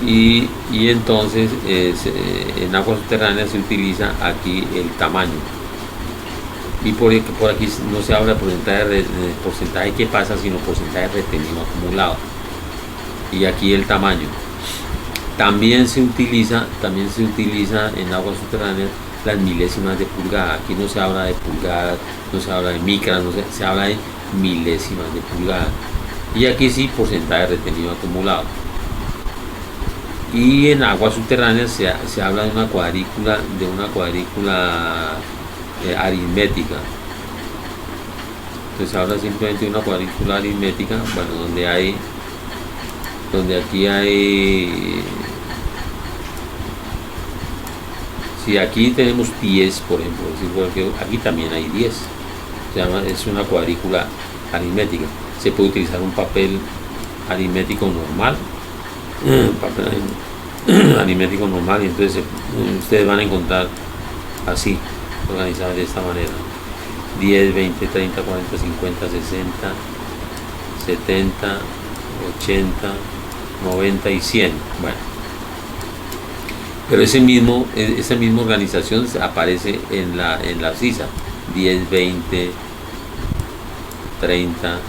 y entonces en aguas subterráneas se utiliza aquí el tamaño, y por aquí no se habla de porcentaje que pasa, sino porcentaje retenido acumulado, y aquí el tamaño. También se utiliza en aguas subterráneas las milésimas de pulgada. Aquí no se habla de pulgadas, no se habla de micras, se habla de milésimas de pulgada, y aquí sí porcentaje retenido acumulado. Y en aguas subterráneas se habla de una cuadrícula aritmética. Entonces se habla simplemente de una cuadrícula aritmética, bueno, donde aquí hay, si aquí tenemos 10, por ejemplo, aquí también hay 10. Es una cuadrícula aritmética. Se puede utilizar un papel aritmético normal, aritmético normal, y entonces ustedes van a encontrar así, organizadas de esta manera: 10, 20, 30, 40, 50, 60, 70, 80, 90 y 100. Bueno, pero esa misma organización aparece en la abscisa: 10, 20, 30,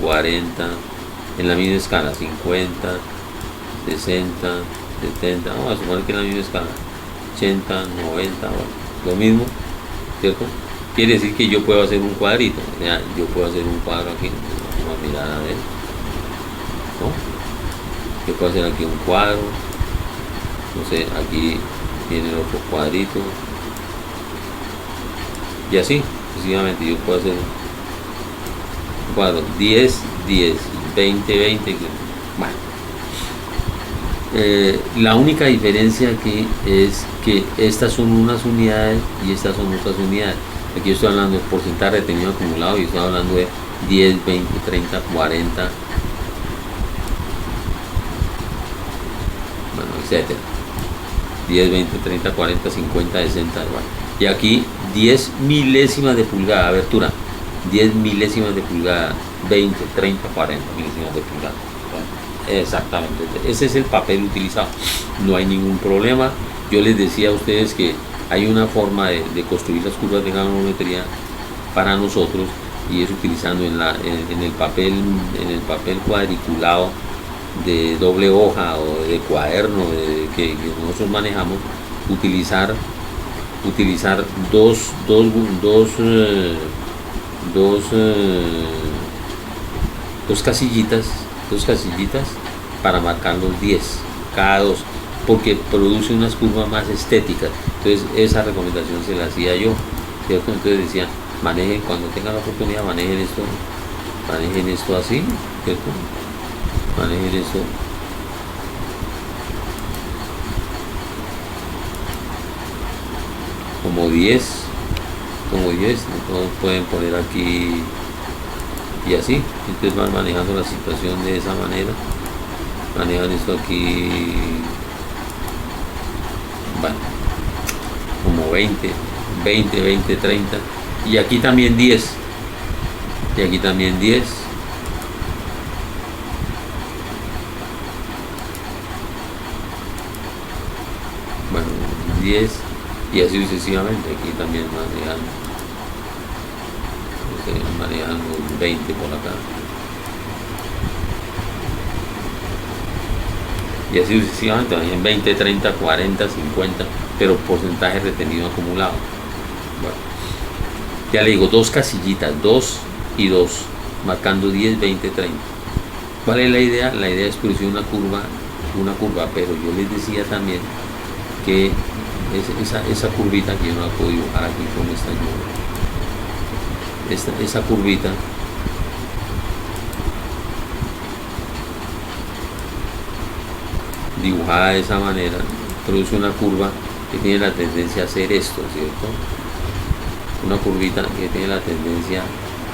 40, en la misma escala: 50, 60, 70, vamos a suponer que en la misma escala, 80, 90, bueno, lo mismo, ¿cierto? Quiere decir que yo puedo hacer un cuadrito, o sea, yo puedo hacer un cuadro aquí, vamos a mirar a ver, ¿no? Yo puedo hacer aquí un cuadro, no sé, aquí viene el otro cuadrito, y así, sucesivamente, yo puedo hacer un cuadro 10, 10, 20, 20, bueno. La única diferencia aquí es que estas son unas unidades y estas son otras unidades. Aquí estoy hablando de porcentaje retenido acumulado y estoy hablando de 10, 20, 30, 40, bueno, etcétera. 10, 20, 30, 40, 50, 60, bueno. Y aquí 10 milésimas de pulgada, abertura. 10 milésimas de pulgada, 20, 30, 40 milésimas de pulgada. Exactamente, ese es el papel utilizado, no hay ningún problema. Yo les decía a ustedes que hay una forma de construir las curvas de granulometría para nosotros y es utilizando en el papel cuadriculado de doble hoja o de cuaderno que nosotros manejamos, utilizar dos casillitas para marcar los 10 cada dos, porque produce unas curvas más estéticas. Entonces esa recomendación se la hacía yo, ¿cierto? Entonces decía, manejen, cuando tengan la oportunidad, manejen esto así, ¿cierto? Manejen esto como 10, entonces pueden poner aquí y así, entonces van manejando la situación de esa manera, manejan esto aquí, bueno, como 20, 30, y aquí también 10, y aquí también 10, bueno, 10, y así sucesivamente, aquí también manejan los 20 por acá, y así sucesivamente, en 20, 30, 40, 50, pero porcentaje retenido acumulado. Bueno, ya le digo, dos casillitas, 2 y 2, marcando 10, 20, 30. ¿Cuál es la idea? La idea es producir una curva, pero yo les decía también que esa curvita, que yo no la puedo dibujar aquí con esta ayuda, esa curvita dibujada de esa manera produce una curva que tiene la tendencia a hacer esto, ¿cierto? Una curvita que tiene la tendencia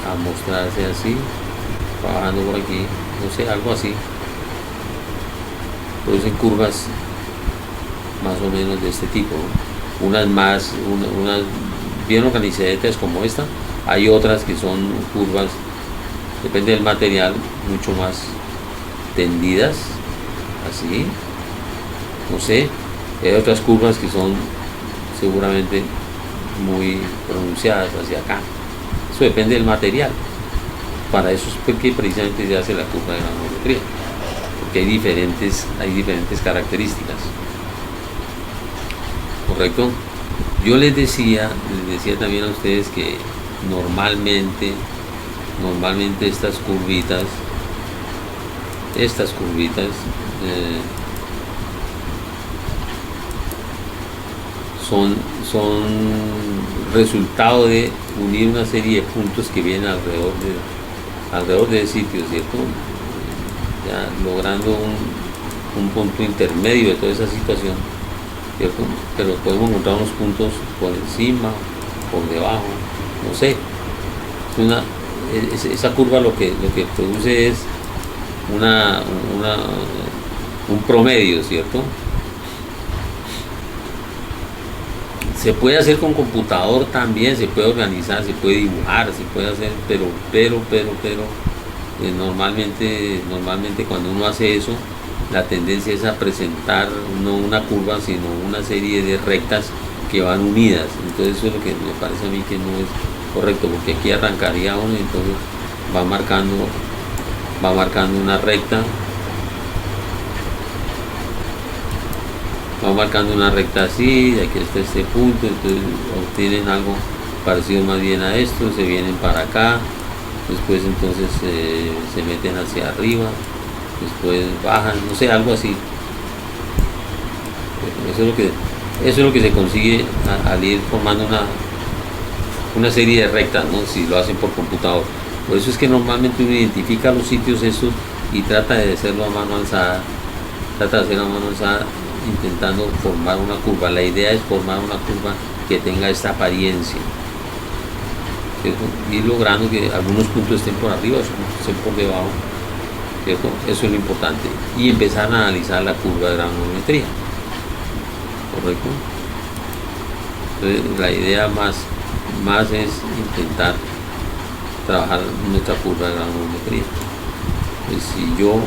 a mostrarse así, bajando por aquí, no sé, algo así. Producen curvas más o menos de este tipo, ¿no? Unas bien organizadas como esta, hay otras que son curvas, depende del material, mucho más tendidas, así, no sé. Hay otras curvas que son seguramente muy pronunciadas hacia acá. Eso depende del material. Para eso es porque precisamente se hace la curva de granulometría, porque hay diferentes características. ¿Correcto? Yo les decía también a ustedes que normalmente estas curvitas son resultado de unir una serie de puntos que vienen alrededor del sitio, ¿cierto? Ya logrando un punto intermedio de toda esa situación, ¿cierto? Pero podemos encontrar unos puntos por encima, por debajo, no sé. Esa curva lo que produce es un promedio, ¿cierto? Se puede hacer con computador también, se puede organizar, se puede dibujar, se puede hacer, pero normalmente cuando uno hace eso, la tendencia es a presentar no una curva, sino una serie de rectas que van unidas. Entonces eso es lo que me parece a mí que no es correcto, porque aquí arrancaría uno y entonces va marcando una recta va marcando una recta así, de aquí hasta este punto, entonces obtienen algo parecido más bien a esto, se vienen para acá, después entonces se meten hacia arriba, después bajan, no sé, algo así. Eso es lo que se consigue al ir formando una serie de rectas, ¿no? Si lo hacen por computador. Por eso es que normalmente uno identifica los sitios estos y trata de hacerlo a mano alzada, intentando formar una curva. La idea es formar una curva que tenga esta apariencia, ¿cierto? Ir logrando que algunos puntos estén por arriba, estén por debajo, ¿cierto? Eso es lo importante. Y empezar a analizar la curva de granulometría, ¿correcto? Entonces, la idea más es intentar trabajar nuestra curva de granulometría. Pues si yo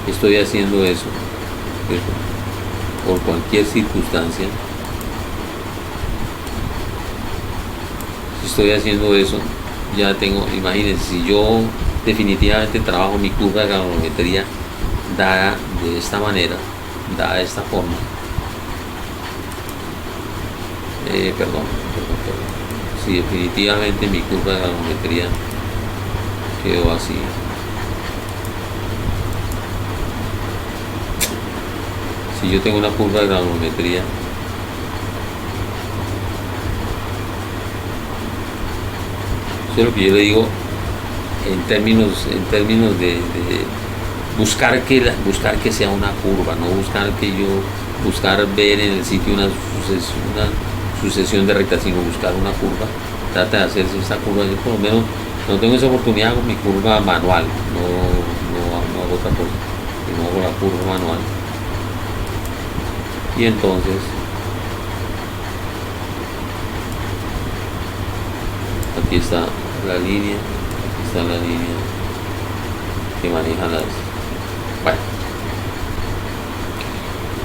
estoy haciendo eso, ¿cierto?, por cualquier circunstancia, si estoy haciendo eso, ya tengo, imagínense, si yo definitivamente trabajo mi curva de granulometría dada de esta manera, dada de esta forma, si definitivamente mi curva de granulometría quedó así, si yo tengo una curva de granulometría eso es lo que yo le digo en términos de buscar que sea una curva, no buscar ver en el sitio una sucesión de rectas, sino buscar una curva. Trata de hacerse esta curva. Yo por lo menos no tengo esa oportunidad con mi curva manual, no hago otra cosa, sino hago la curva manual. Y entonces aquí está la línea, que maneja las... Bueno,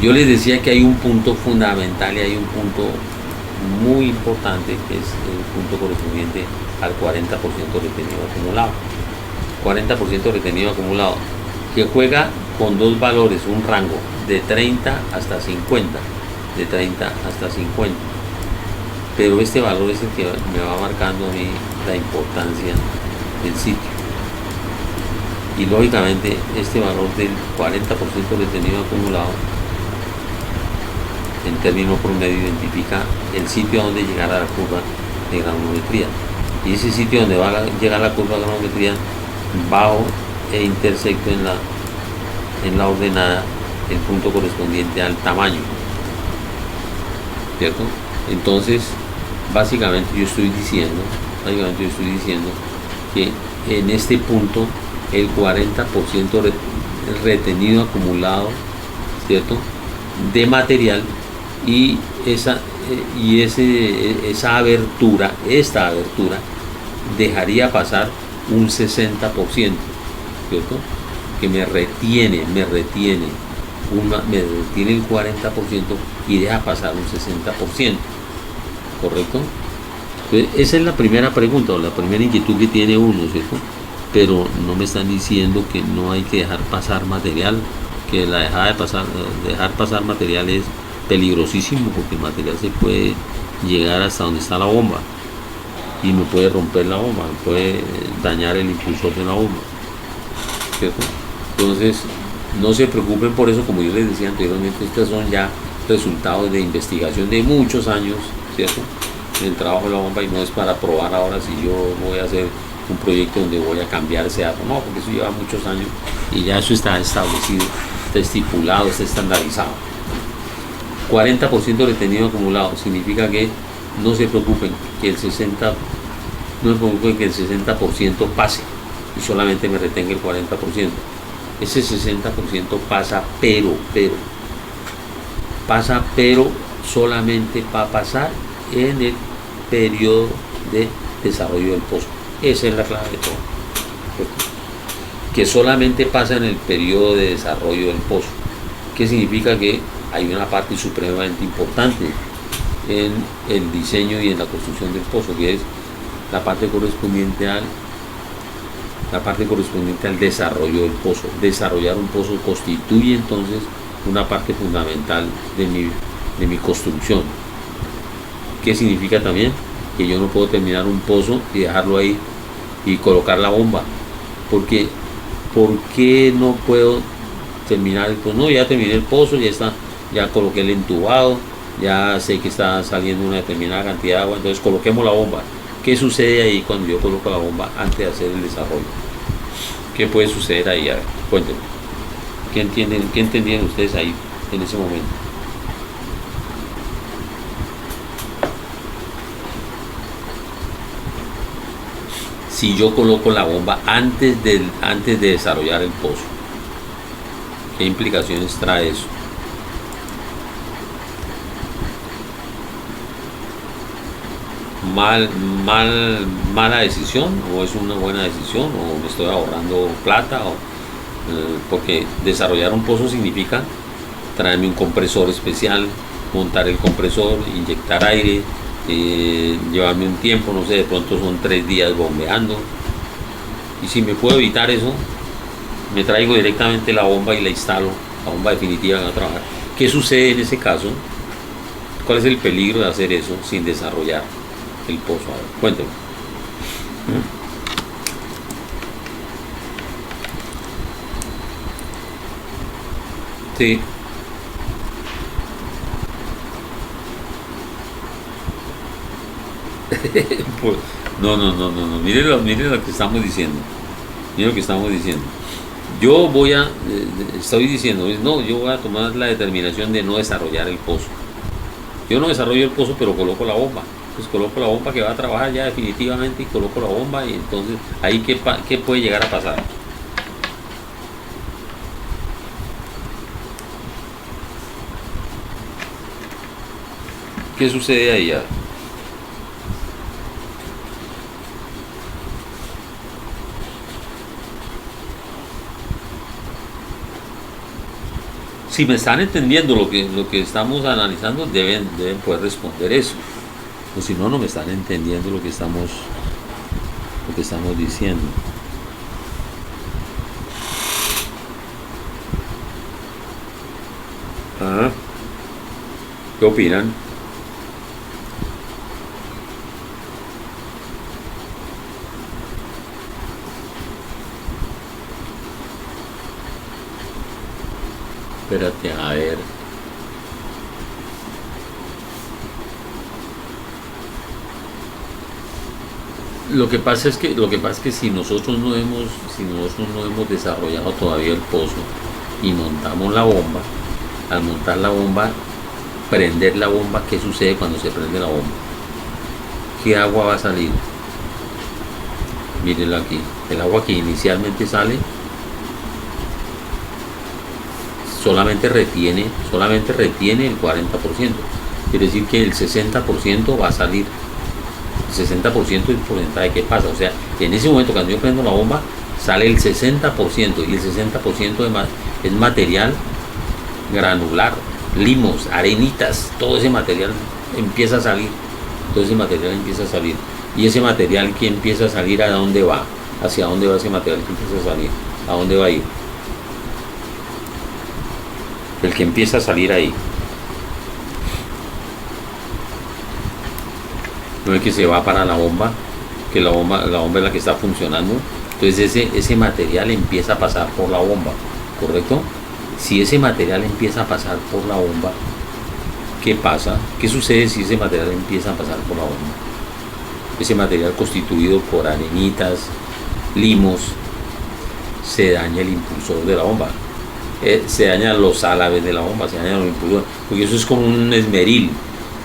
yo les decía que hay un punto fundamental y hay un punto muy importante, que es el punto correspondiente al 40% retenido acumulado. 40% retenido acumulado, que juega con dos valores, un rango de 30 hasta 50, pero este valor es el que me va marcando a mí la importancia del sitio. Y lógicamente este valor del 40% retenido acumulado en término promedio identifica el sitio a donde llegará la curva de granulometría, y ese sitio donde va a llegar la curva de granulometría, bajo e intersecto en la ordenada el punto correspondiente al tamaño, ¿cierto? Entonces básicamente yo estoy diciendo que en este punto el 40% retenido acumulado, ¿cierto?, de material, y esta abertura dejaría pasar un 60%, ¿cierto?, que me retiene el 40% y deja pasar un 60%, ¿correcto? Entonces, esa es la primera pregunta, o la primera inquietud que tiene uno, ¿cierto? Pero no me están diciendo que no hay que dejar pasar material, que la dejar pasar material es peligrosísimo, porque el material se puede llegar hasta donde está la bomba y me puede romper la bomba, me puede dañar el impulsor de la bomba, ¿cierto? Entonces no se preocupen por eso. Como yo les decía anteriormente, estos son ya resultados de investigación de muchos años, ¿cierto?, en el trabajo de la bomba, y no es para probar ahora si yo voy a hacer un proyecto donde voy a cambiar ese dato, no, porque eso lleva muchos años y ya eso está establecido, está estipulado, está estandarizado. 40% retenido acumulado significa que no se preocupen que el 60% pase y solamente me retenga el 40%. Ese 60% pasa, pero solamente va a pasar en el periodo de desarrollo del pozo. Esa es la clave de todo, que solamente pasa en el periodo de desarrollo del pozo, que significa que hay una parte supremamente importante en el diseño y en la construcción del pozo, que es la parte correspondiente al desarrollo del pozo. Desarrollar un pozo constituye entonces una parte fundamental de mi construcción. ¿Qué significa también? Que yo no puedo terminar un pozo y dejarlo ahí y colocar la bomba. Porque, ¿por qué no puedo terminar el pozo? No, ya terminé el pozo, ya está, ya coloqué el entubado, ya sé que está saliendo una determinada cantidad de agua, entonces coloquemos la bomba. ¿Qué sucede ahí cuando yo coloco la bomba antes de hacer el desarrollo? ¿Qué puede suceder ahí? A ver, cuéntenme. ¿Qué entendían ustedes ahí en ese momento? Si yo coloco la bomba antes de desarrollar el pozo, ¿qué implicaciones trae eso? Mala decisión, o es una buena decisión, o me estoy ahorrando plata, porque desarrollar un pozo significa traerme un compresor especial, montar el compresor, inyectar aire, llevarme un tiempo, no sé, de pronto son 3 días bombeando, y si me puedo evitar eso, me traigo directamente la bomba y la instalo, la bomba definitiva que va a trabajar. ¿Qué sucede en ese caso? ¿Cuál es el peligro de hacer eso sin desarrollar el pozo? A ver, cuénteme. Sí. Pues, no. Mire lo que estamos diciendo. Mire lo que estamos diciendo. Estoy diciendo, no, yo voy a tomar la determinación de no desarrollar el pozo. Yo no desarrollo el pozo, pero coloco la bomba. Pues coloco la bomba que va a trabajar ya definitivamente y coloco la bomba, y entonces ahí qué puede llegar a pasar. ¿Qué sucede ahí? Si me están entendiendo lo que estamos analizando, deben poder responder eso. O si no, no me están entendiendo lo que estamos diciendo. Ah, ¿qué opinan? Espérate, a ver. Lo que pasa es que si nosotros no hemos desarrollado todavía el pozo y montamos la bomba, al montar la bomba, prender la bomba, ¿qué sucede cuando se prende la bomba? ¿Qué agua va a salir? Mírenlo aquí. El agua que inicialmente sale solamente retiene el 40%. Quiere decir que el 60% va a salir. El 60% es el porcentaje que pasa. O sea, en ese momento cuando yo prendo la bomba, sale el 60%, y el 60% es material granular, limos, arenitas, todo ese material empieza a salir. Y ese material que empieza a salir, ¿a dónde va? ¿Hacia dónde va ese material que empieza a salir? ¿A dónde va a ir? El que empieza a salir ahí. No es que se va para la bomba, que la bomba es la que está funcionando. Entonces ese material empieza a pasar por la bomba, ¿correcto? Si ese material empieza a pasar por la bomba, ¿qué pasa? ¿Qué sucede si ese material empieza a pasar por la bomba? Ese material constituido por arenitas, limos, se daña el impulsor de la bomba. Se dañan los álabes de la bomba, se dañan los impulsores, porque eso es como un esmeril.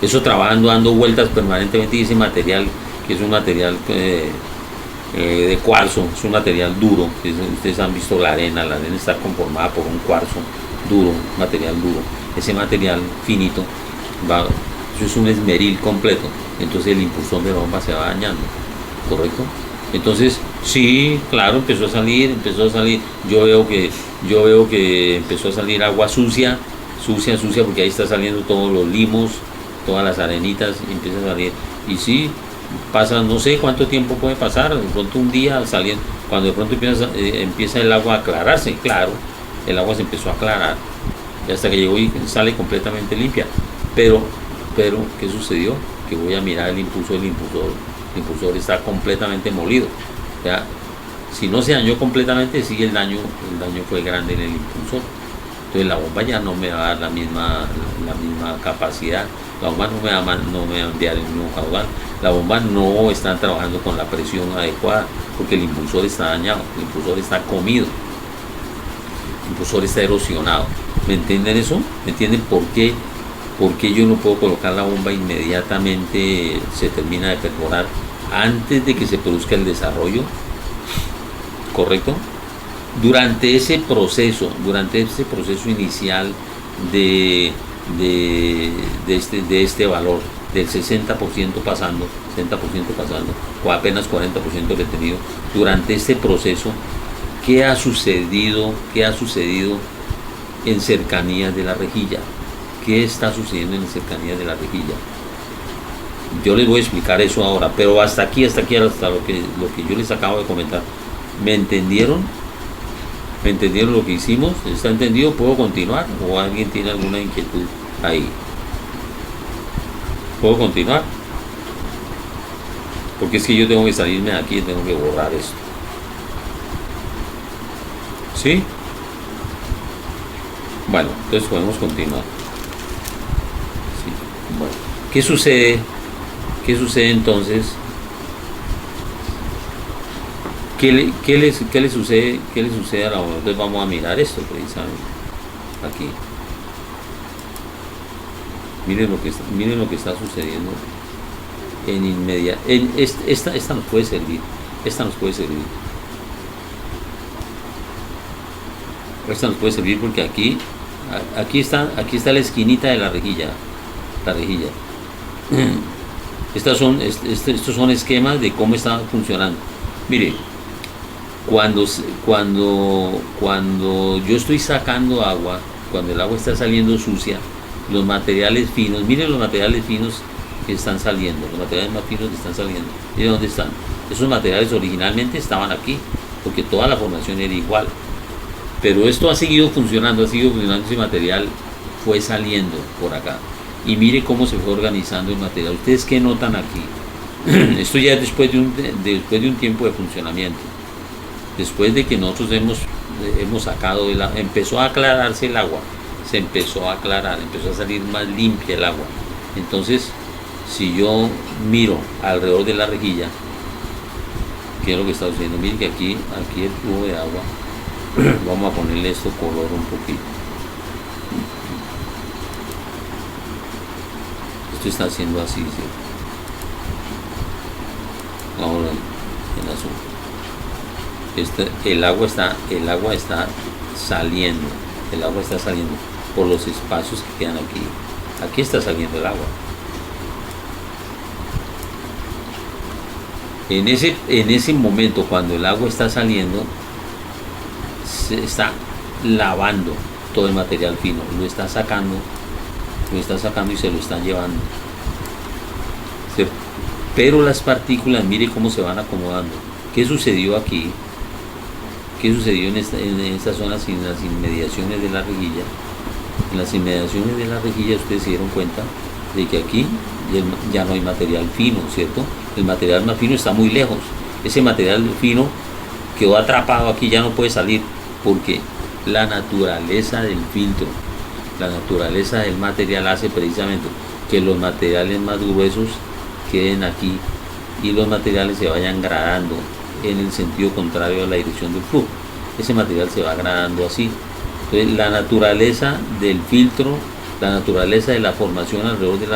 Eso trabajando, dando vueltas permanentemente, y ese material, que es un material de cuarzo, es un material duro. Ustedes han visto la arena está conformada por un cuarzo duro, material duro. Ese material finito, eso es un esmeril completo. Entonces el impulsor de la bomba se va dañando, ¿correcto? Entonces, sí, claro, empezó a salir. Yo veo que empezó a salir agua sucia, porque ahí está saliendo todos los limos, todas las arenitas, empieza a salir. Y sí, pasa, no sé cuánto tiempo puede pasar, de pronto un día saliendo, cuando de pronto empieza el agua a aclararse, claro, el agua se empezó a aclarar. Y hasta que llegó y sale completamente limpia. Pero, ¿qué sucedió? Que voy a mirar el impulsor, el impulsor está completamente molido. O sea, si no se dañó completamente, sí el daño fue grande en el impulsor. Entonces la bomba ya no me va a dar la misma capacidad. La bomba no me va a enviar el mismo caudal. La bomba no está trabajando con la presión adecuada porque el impulsor está dañado, el impulsor está comido, el impulsor está erosionado. ¿Me entienden eso? ¿Me entienden por qué yo no puedo colocar la bomba inmediatamente se termina de perforar antes de que se produzca el desarrollo? ¿Correcto? Durante ese proceso inicial de este valor del 60% pasando, o apenas 40% retenido, durante este proceso, ¿qué ha sucedido en cercanías de la rejilla? ¿Qué está sucediendo en cercanías de la rejilla? Yo les voy a explicar eso ahora, pero hasta lo que yo les acabo de comentar. ¿Me entendieron? ¿Me entendieron lo que hicimos? ¿Está entendido? ¿Puedo continuar? ¿O alguien tiene alguna inquietud ahí? ¿Puedo continuar? Porque es que yo tengo que salirme de aquí y tengo que borrar esto. ¿Sí? Bueno, entonces podemos continuar. Sí. Bueno, ¿qué sucede? ¿Qué sucede entonces? ¿Qué le sucede a la bomba? Entonces vamos a mirar esto precisamente aquí. Miren lo que está sucediendo en inmediato. Esta nos puede servir. Esta nos puede servir porque aquí está la esquinita de la rejilla. Estos son esquemas de cómo está funcionando. Mire, cuando yo estoy sacando agua, cuando el agua está saliendo sucia, los materiales finos, miren los materiales finos que están saliendo, los materiales más finos que están saliendo, miren dónde están. Esos materiales originalmente estaban aquí, porque toda la formación era igual, pero esto ha seguido funcionando, ese material fue saliendo por acá, y mire cómo se fue organizando el material. ¿Ustedes qué notan aquí? Esto ya es después de un tiempo de funcionamiento, después de que nosotros hemos sacado empezó a aclararse el agua, se empezó a aclarar, empezó a salir más limpia el agua. Entonces, si yo miro alrededor de la rejilla, ¿qué es lo que está sucediendo? Miren que aquí el tubo de agua, vamos a ponerle esto color un poquito. Esto está haciendo así, ¿sí? Ahora en azul. El agua está saliendo por los espacios que quedan aquí está saliendo el agua. En ese momento, cuando el agua está saliendo, se está lavando todo el material fino, lo está sacando y se lo están llevando, ¿cierto? Pero las partículas, mire cómo se van acomodando. ¿Qué sucedió aquí? ¿Qué sucedió en estas zonas, en las inmediaciones de la rejilla? En las inmediaciones de la rejilla ustedes se dieron cuenta de que aquí ya no hay material fino, ¿cierto? El material más fino está muy lejos. Ese material fino quedó atrapado aquí, ya no puede salir, porque la naturaleza del filtro, la naturaleza del material hace precisamente que los materiales más gruesos queden aquí y los materiales se vayan gradando en el sentido contrario a la dirección del flujo. Ese material se va gradando así. Entonces, la naturaleza del filtro, la naturaleza de la formación alrededor de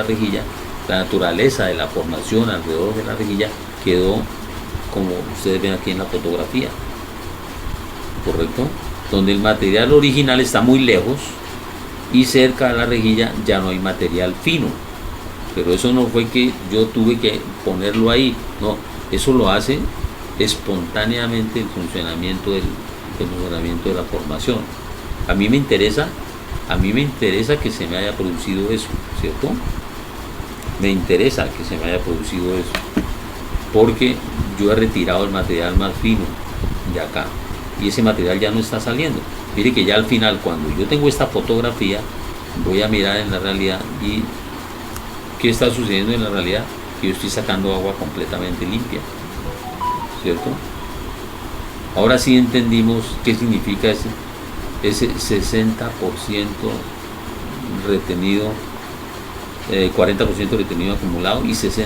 la rejilla, quedó como ustedes ven aquí en la fotografía, ¿correcto? Donde el material original está muy lejos y cerca de la rejilla ya no hay material fino. Pero eso no fue que yo tuve que ponerlo ahí, no, eso lo hace espontáneamente el funcionamiento de la formación. A mí me interesa que se me haya producido eso, ¿cierto? Me interesa que se me haya producido eso, porque yo he retirado el material más fino de acá y ese material ya no está saliendo. Mire que ya al final, cuando yo tengo esta fotografía, voy a mirar en la realidad y ¿qué está sucediendo en la realidad? Que yo estoy sacando agua completamente limpia, ¿cierto? Ahora sí entendimos qué significa ese 60% retenido, 40% retenido acumulado y 60%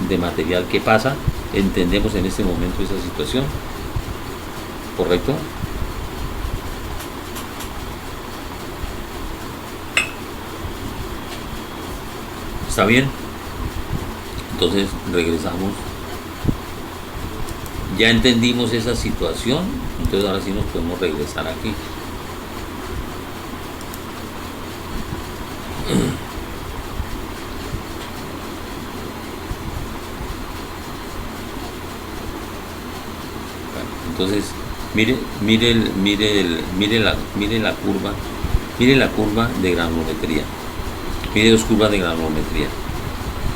de material que pasa. Entendemos en este momento esa situación, ¿correcto? ¿Está bien? Entonces regresamos. Ya entendimos esa situación, entonces ahora sí nos podemos regresar aquí. Entonces, mire la curva de granulometría. Mire dos curvas de granulometría.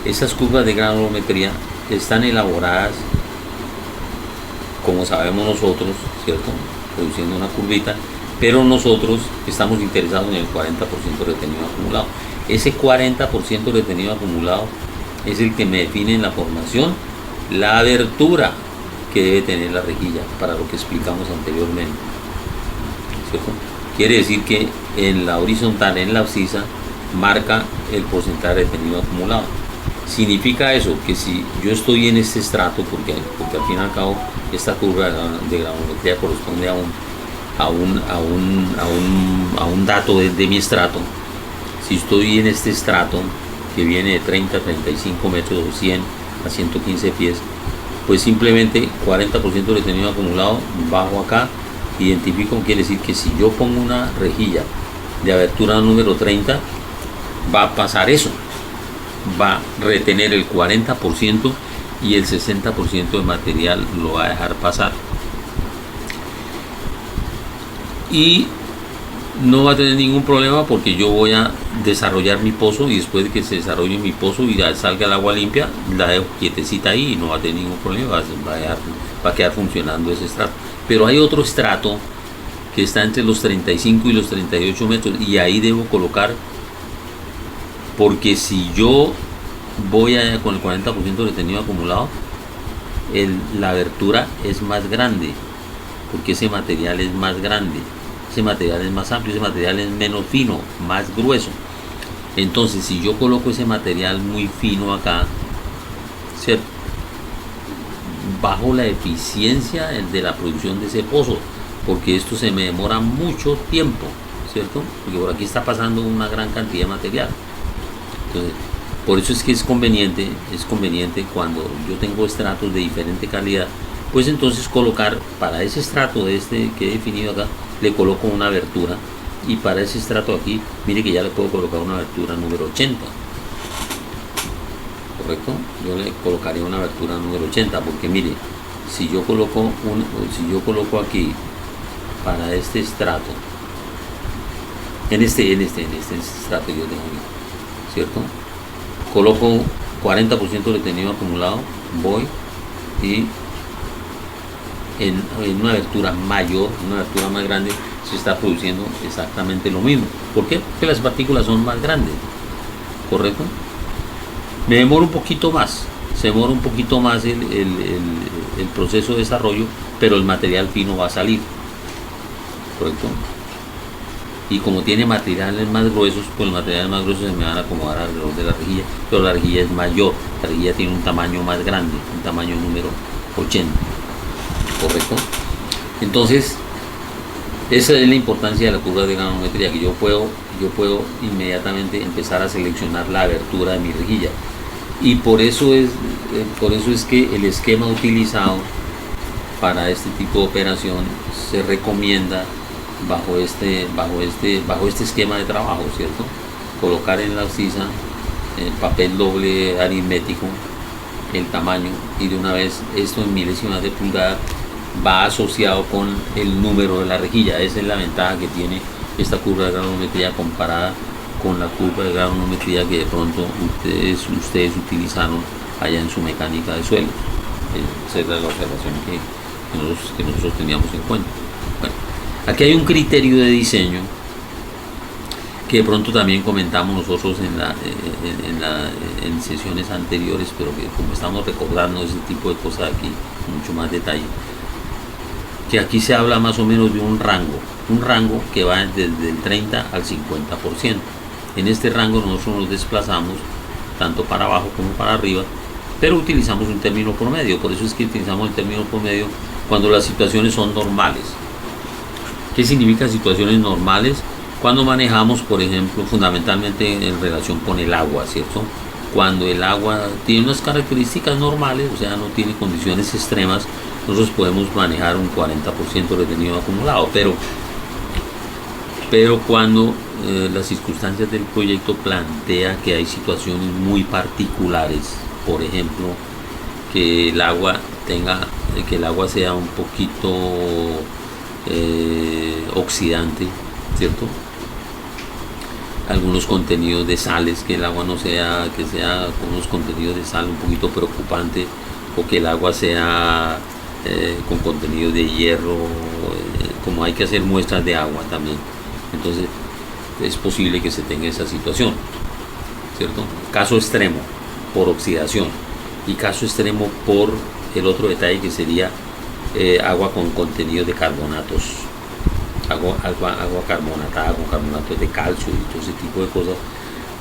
Esas curvas de granulometría están elaboradas como sabemos nosotros, ¿cierto? Produciendo una curvita, pero nosotros estamos interesados en el 40% retenido acumulado. Ese 40% retenido acumulado es el que me define en la formación la abertura que debe tener la rejilla, para lo que explicamos anteriormente, ¿cierto? Quiere decir que en la horizontal, en la abscisa, marca el porcentaje retenido acumulado. Significa eso que si yo estoy en este estrato, porque al fin y al cabo esta curva de granulometría corresponde a un dato de mi estrato. Si estoy en este estrato que viene de 30 a 35 metros o 100 a 115 pies, pues simplemente 40% retenido acumulado, bajo acá, identifico, quiere decir que si yo pongo una rejilla de abertura número 30, va a pasar eso, va a retener el 40% y el 60% de material lo va a dejar pasar. Y no va a tener ningún problema porque yo voy a desarrollar mi pozo, y después de que se desarrolle mi pozo y ya salga el agua limpia, la dejo quietecita ahí y no va a tener ningún problema, va a quedar funcionando ese estrato. Pero hay otro estrato que está entre los 35 y los 38 metros, y ahí debo colocar, porque si yo voy con el 40% retenido acumulado, la abertura es más grande, porque ese material es más grande, ese material es más amplio, ese material es menos fino, más grueso. Entonces, si yo coloco ese material muy fino acá, ¿cierto?, bajo la eficiencia de la producción de ese pozo, porque esto se me demora mucho tiempo, ¿cierto? Porque por aquí está pasando una gran cantidad de material. Entonces, por eso es que es conveniente cuando yo tengo estratos de diferente calidad, pues entonces colocar para ese estrato que he definido acá, le coloco una abertura, y para ese estrato aquí, mire que ya le puedo colocar una abertura número 80, ¿correcto? Yo le colocaría una abertura número 80, porque mire, si yo coloco aquí para este estrato, en este estrato que yo tengo aquí, ¿cierto?, coloco 40% retenido acumulado, voy y en una abertura mayor, una abertura más grande, se está produciendo exactamente lo mismo. ¿Por qué? Porque las partículas son más grandes, ¿correcto? Me demora un poquito más, el proceso de desarrollo, pero el material fino va a salir, ¿correcto? Y como tiene materiales más gruesos, pues los materiales más gruesos se me van a acomodar alrededor de la rejilla, pero la rejilla es mayor, la rejilla tiene un tamaño más grande, un tamaño número 80, ¿correcto? Entonces, esa es la importancia de la curva de granulometría, que yo puedo inmediatamente empezar a seleccionar la abertura de mi rejilla. Y por eso es que el esquema utilizado para este tipo de operación se recomienda bajo este esquema de trabajo, ¿cierto? Colocar en la abscisa el papel doble aritmético, el tamaño, y de una vez esto en milésimas de pulgada va asociado con el número de la rejilla. Esa es la ventaja que tiene esta curva de granulometría comparada con la curva de granulometría que de pronto ustedes utilizaron allá en su mecánica de suelos. Esa es la observación que nosotros teníamos en cuenta. Bueno, Aquí hay un criterio de diseño que de pronto también comentamos nosotros en sesiones anteriores, pero que como estamos recordando ese tipo de cosas aquí con mucho más detalle, que aquí se habla más o menos de un rango que va desde el 30 al 50%. En este rango nosotros nos desplazamos tanto para abajo como para arriba, pero utilizamos un término promedio. Por eso es que utilizamos el término promedio cuando las situaciones son normales. ¿Qué significa situaciones normales? Cuando manejamos, por ejemplo, fundamentalmente en relación con el agua, ¿cierto? Cuando el agua tiene unas características normales, o sea, no tiene condiciones extremas, nosotros podemos manejar un 40% retenido acumulado, pero cuando las circunstancias del proyecto plantea que hay situaciones muy particulares, por ejemplo, que el agua sea un poquito oxidante, ¿cierto? Algunos contenidos de sales, que el agua no sea, que sea con unos contenidos de sal un poquito preocupante, o que el agua sea con contenido de hierro, como hay que hacer muestras de agua también, entonces es posible que se tenga esa situación, ¿cierto? Caso extremo por oxidación y caso extremo por el otro detalle que sería agua con contenido de carbonatos, agua carbonatada con carbonatos de calcio y todo ese tipo de cosas,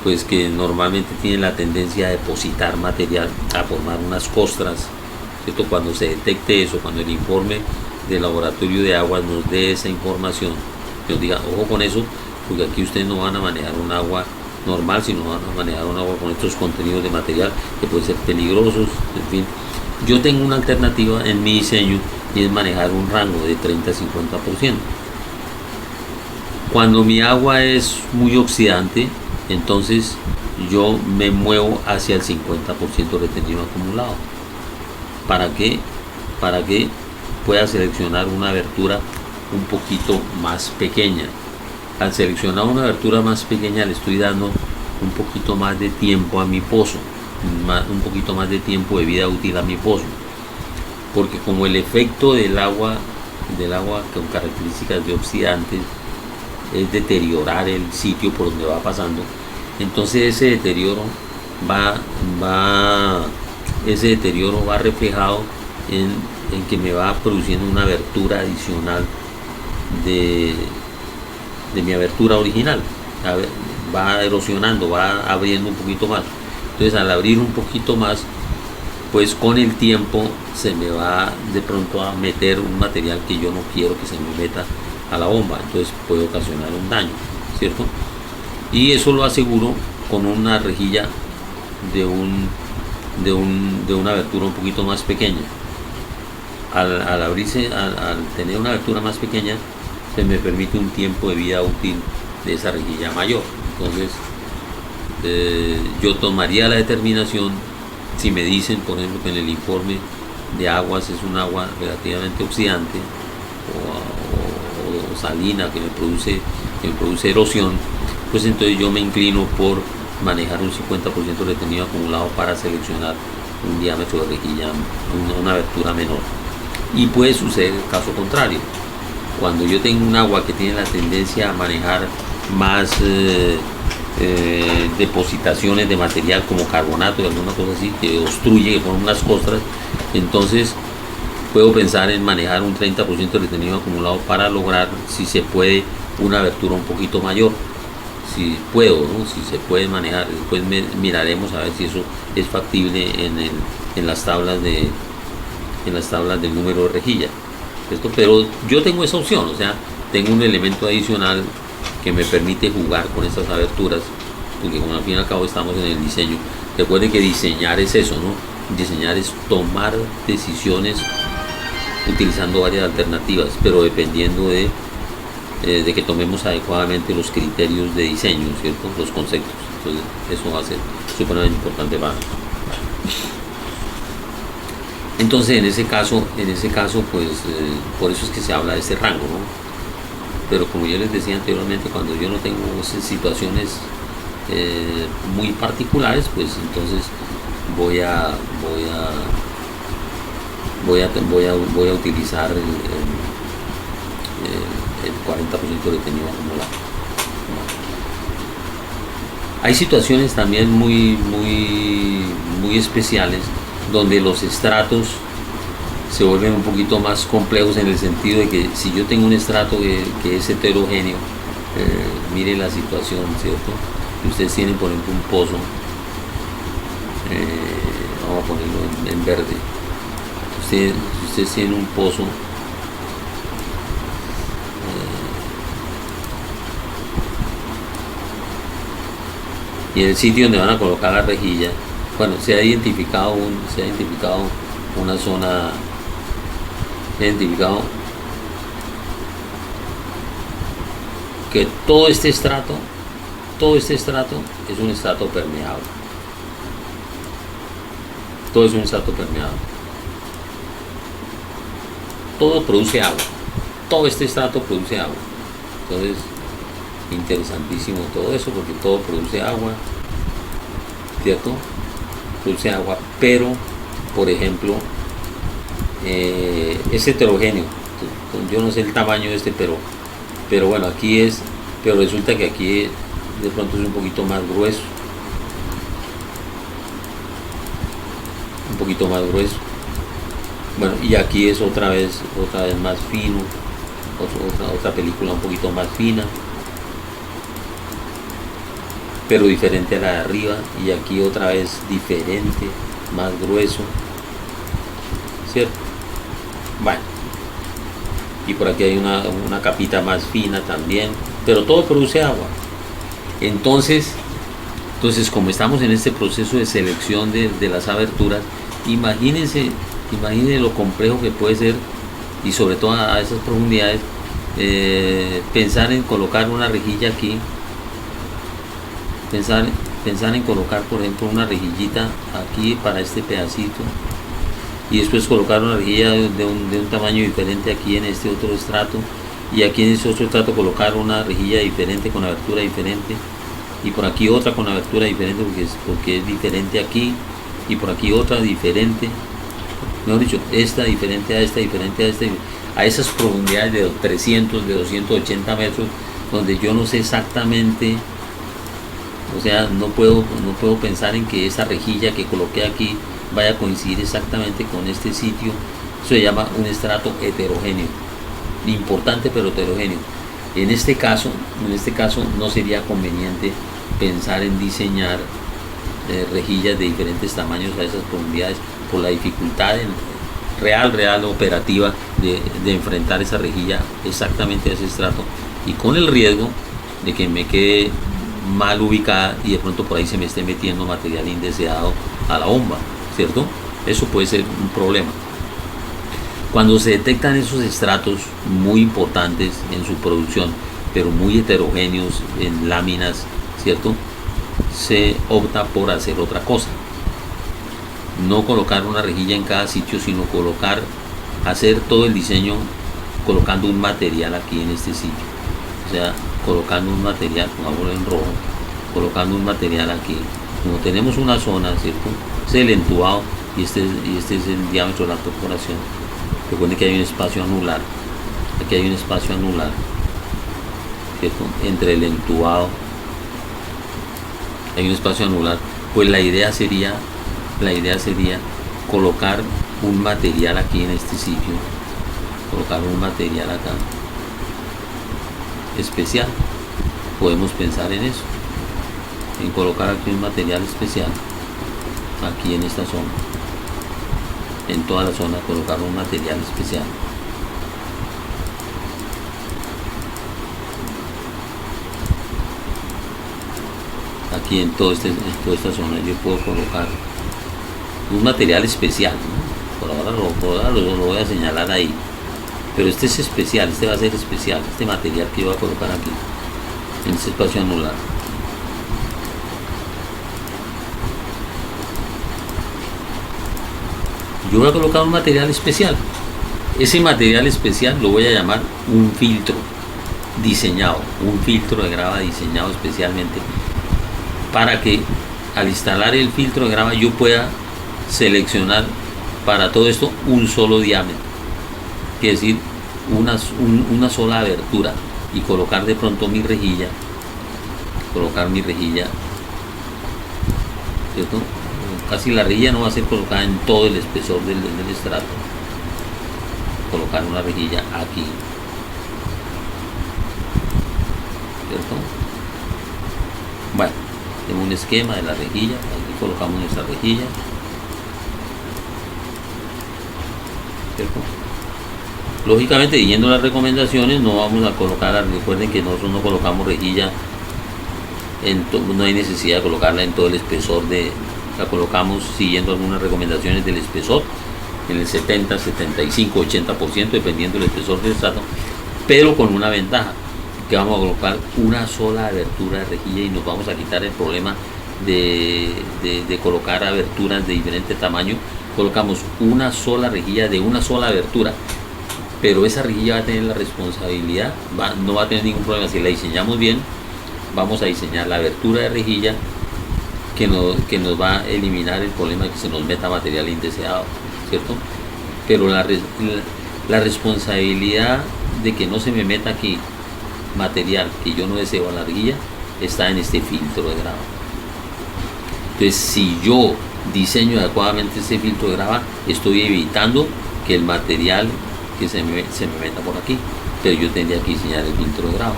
pues que normalmente tienen la tendencia a depositar material, a formar unas costras, ¿cierto? Cuando se detecte eso, cuando el informe del laboratorio de aguas nos dé esa información, que nos diga, ojo con eso, porque aquí ustedes no van a manejar un agua normal, sino van a manejar un agua con estos contenidos de material que pueden ser peligrosos, en fin. Yo tengo una alternativa en mi diseño y es manejar un rango de 30 a 50%. Cuando mi agua es muy oxidante, entonces yo me muevo hacia el 50% retenido acumulado. ¿Para qué? Para que pueda seleccionar una abertura un poquito más pequeña. Al seleccionar una abertura más pequeña le estoy dando un poquito más de tiempo a mi pozo, un poquito más de tiempo de vida útil a mi pozo, porque como el efecto del agua con características de oxidantes es deteriorar el sitio por donde va pasando, entonces ese deterioro va reflejado en que me va produciendo una abertura adicional de mi abertura original, va erosionando, va abriendo un poquito más. Entonces al abrir un poquito más, pues con el tiempo se me va de pronto a meter un material que yo no quiero que se me meta a la bomba, entonces puede ocasionar un daño, ¿cierto? Y eso lo aseguro con una rejilla de una abertura un poquito más pequeña. Al tener una abertura más pequeña, se me permite un tiempo de vida útil de esa rejilla mayor. Entonces yo tomaría la determinación, si me dicen por ejemplo que en el informe de aguas es un agua relativamente oxidante o salina que me produce erosión, pues entonces yo me inclino por manejar un 50% retenido acumulado para seleccionar un diámetro de rejilla, una abertura menor. Y puede suceder el caso contrario, cuando yo tengo un agua que tiene la tendencia a manejar más depositaciones de material como carbonato y alguna cosa así que obstruye, que pone unas costras, entonces puedo pensar en manejar un 30% retenido acumulado para lograr, si se puede, una abertura un poquito mayor, si puedo, ¿no? Si se puede manejar. Después miraremos a ver si eso es factible en las tablas del número de rejilla. Pero yo tengo esa opción, o sea, tengo un elemento adicional que me permite jugar con estas aberturas, porque como al fin y al cabo estamos en el diseño. Recuerden que diseñar es eso, ¿no? Diseñar es tomar decisiones utilizando varias alternativas, pero dependiendo de que tomemos adecuadamente los criterios de diseño, ¿cierto? Los conceptos. Entonces eso va a ser supremamente importante para. Entonces en ese caso pues por eso es que se habla de ese rango, ¿no? Pero como yo les decía anteriormente, cuando yo no tengo situaciones muy particulares, pues entonces voy a utilizar 40% de detenido acumulado. Hay situaciones también muy especiales donde los estratos se vuelven un poquito más complejos, en el sentido de que si yo tengo un estrato que es heterogéneo, mire la situación, ¿cierto? Si ustedes tienen, por ejemplo, un pozo, vamos a ponerlo en verde. Si ustedes tienen un pozo, y en el sitio donde van a colocar la rejilla, bueno, se ha identificado una zona, se ha identificado que todo este estrato es un estrato permeable. Todo es un estrato permeable. Todo produce agua. Todo este estrato produce agua. Entonces, interesantísimo todo eso, porque todo produce agua, ¿cierto? Produce agua, pero, por ejemplo, es heterogéneo. Yo no sé el tamaño de este, pero bueno, pero resulta que aquí de pronto es un poquito más grueso. Un poquito más grueso. Bueno, y aquí es otra vez más fino, otra película un poquito más fina, pero diferente a la de arriba, y aquí otra vez diferente, más grueso, ¿cierto? Bueno, y por aquí hay una capita más fina también, pero todo produce agua. Entonces como estamos en este proceso de selección de las aberturas, imagínense lo complejo que puede ser, y sobre todo a esas profundidades, pensar en colocar una rejilla aquí, pensar en colocar, por ejemplo, una rejillita aquí para este pedacito, y después colocar una rejilla de un tamaño diferente aquí en este otro estrato, y aquí en este otro estrato colocar una rejilla diferente con abertura diferente, y por aquí otra con abertura diferente porque es diferente aquí, y por aquí otra diferente, mejor dicho, esta diferente a esta, diferente a esta, a esas profundidades de 300, de 280 metros, donde yo no sé exactamente, o sea, no puedo pensar en que esa rejilla que coloqué aquí vaya a coincidir exactamente con este sitio. Eso se llama un estrato heterogéneo, importante pero heterogéneo. En este caso no sería conveniente pensar en diseñar rejillas de diferentes tamaños a esas profundidades, por la dificultad real operativa de enfrentar esa rejilla exactamente a ese estrato, y con el riesgo de que me quede mal ubicada y de pronto por ahí se me esté metiendo material indeseado a la bomba, ¿cierto? Eso puede ser un problema. Cuando se detectan esos estratos muy importantes en su producción, pero muy heterogéneos en láminas, ¿cierto? Se opta por hacer otra cosa. No colocar una rejilla en cada sitio, sino hacer todo el diseño colocando un material aquí en este sitio. O sea, colocando un material, pongámoslo en rojo, colocando un material aquí. Como tenemos una zona, ¿cierto? Es el entubado, y este es el diámetro de la perforación. Recuerden que hay un espacio anular. Aquí hay un espacio anular, ¿cierto? Entre el entubado hay un espacio anular. Pues la idea sería colocar un material aquí en este sitio, colocar un material acá especial. Podemos pensar en eso, en colocar aquí un material especial aquí en esta zona, en toda la zona colocar un material especial. Aquí en toda esta zona yo puedo colocar un material especial, ¿no? Por ahora lo voy a señalar ahí, pero este es especial, este va a ser especial, este material que yo voy a colocar aquí en este espacio anular. Yo voy a colocar un material especial. Ese material especial lo voy a llamar un filtro diseñado, un filtro de grava diseñado especialmente para que al instalar el filtro de grava yo pueda seleccionar para todo esto un solo diámetro, es decir, una sola abertura. y colocar de pronto mi rejilla, colocar mi rejilla, ¿cierto? Casi la rejilla no va a ser colocada en todo el espesor del estrato. Colocar una rejilla aquí, ¿cierto? Bueno, tengo un esquema de la rejilla, aquí colocamos nuestra rejilla, ¿cierto? Lógicamente, siguiendo las recomendaciones, no vamos a colocar, recuerden que nosotros no colocamos rejilla, no hay necesidad de colocarla en todo el espesor, la colocamos siguiendo algunas recomendaciones del espesor, en el 70, 75, 80%, dependiendo del espesor del estrato, pero con una ventaja, que vamos a colocar una sola abertura de rejilla y nos vamos a quitar el problema de colocar aberturas de diferente tamaño. Colocamos una sola rejilla de una sola abertura, pero esa rejilla va a tener la responsabilidad, no va a tener ningún problema. Si la diseñamos bien, vamos a diseñar la abertura de rejilla que nos va a eliminar el problema de que se nos meta material indeseado, ¿cierto? Pero la responsabilidad de que no se me meta aquí material que yo no deseo a la rejilla está en este filtro de grava. Entonces, si yo diseño adecuadamente este filtro de grava, estoy evitando que el material que se me meta por aquí, pero yo tendría que diseñar el filtro de grava.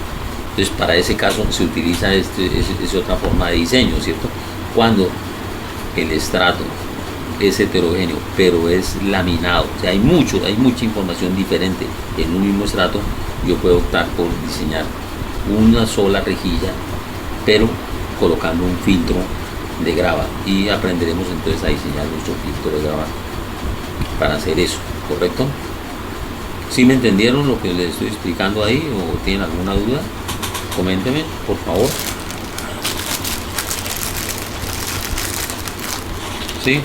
Entonces, para ese caso se utiliza es otra forma de diseño, ¿cierto? Cuando el estrato es heterogéneo, pero es laminado, o sea, hay mucha información diferente en un mismo estrato, yo puedo optar por diseñar una sola rejilla, pero colocando un filtro de grava, y aprenderemos entonces a diseñar nuestro filtro de grava para hacer eso, ¿correcto? ¿Sí me entendieron lo que les estoy explicando ahí o tienen alguna duda? Coméntenme, por favor. ¿Sí?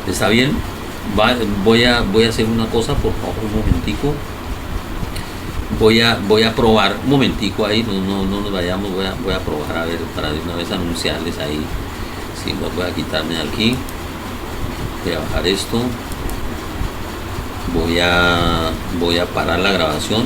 ¿Está bien? Voy a hacer una cosa, por favor, un momentico. Voy a probar, un momentico ahí, no nos vayamos, voy a probar, a ver, para de una vez anunciarles ahí. Sí, voy a quitarme de aquí, voy a bajar esto, voy a parar la grabación.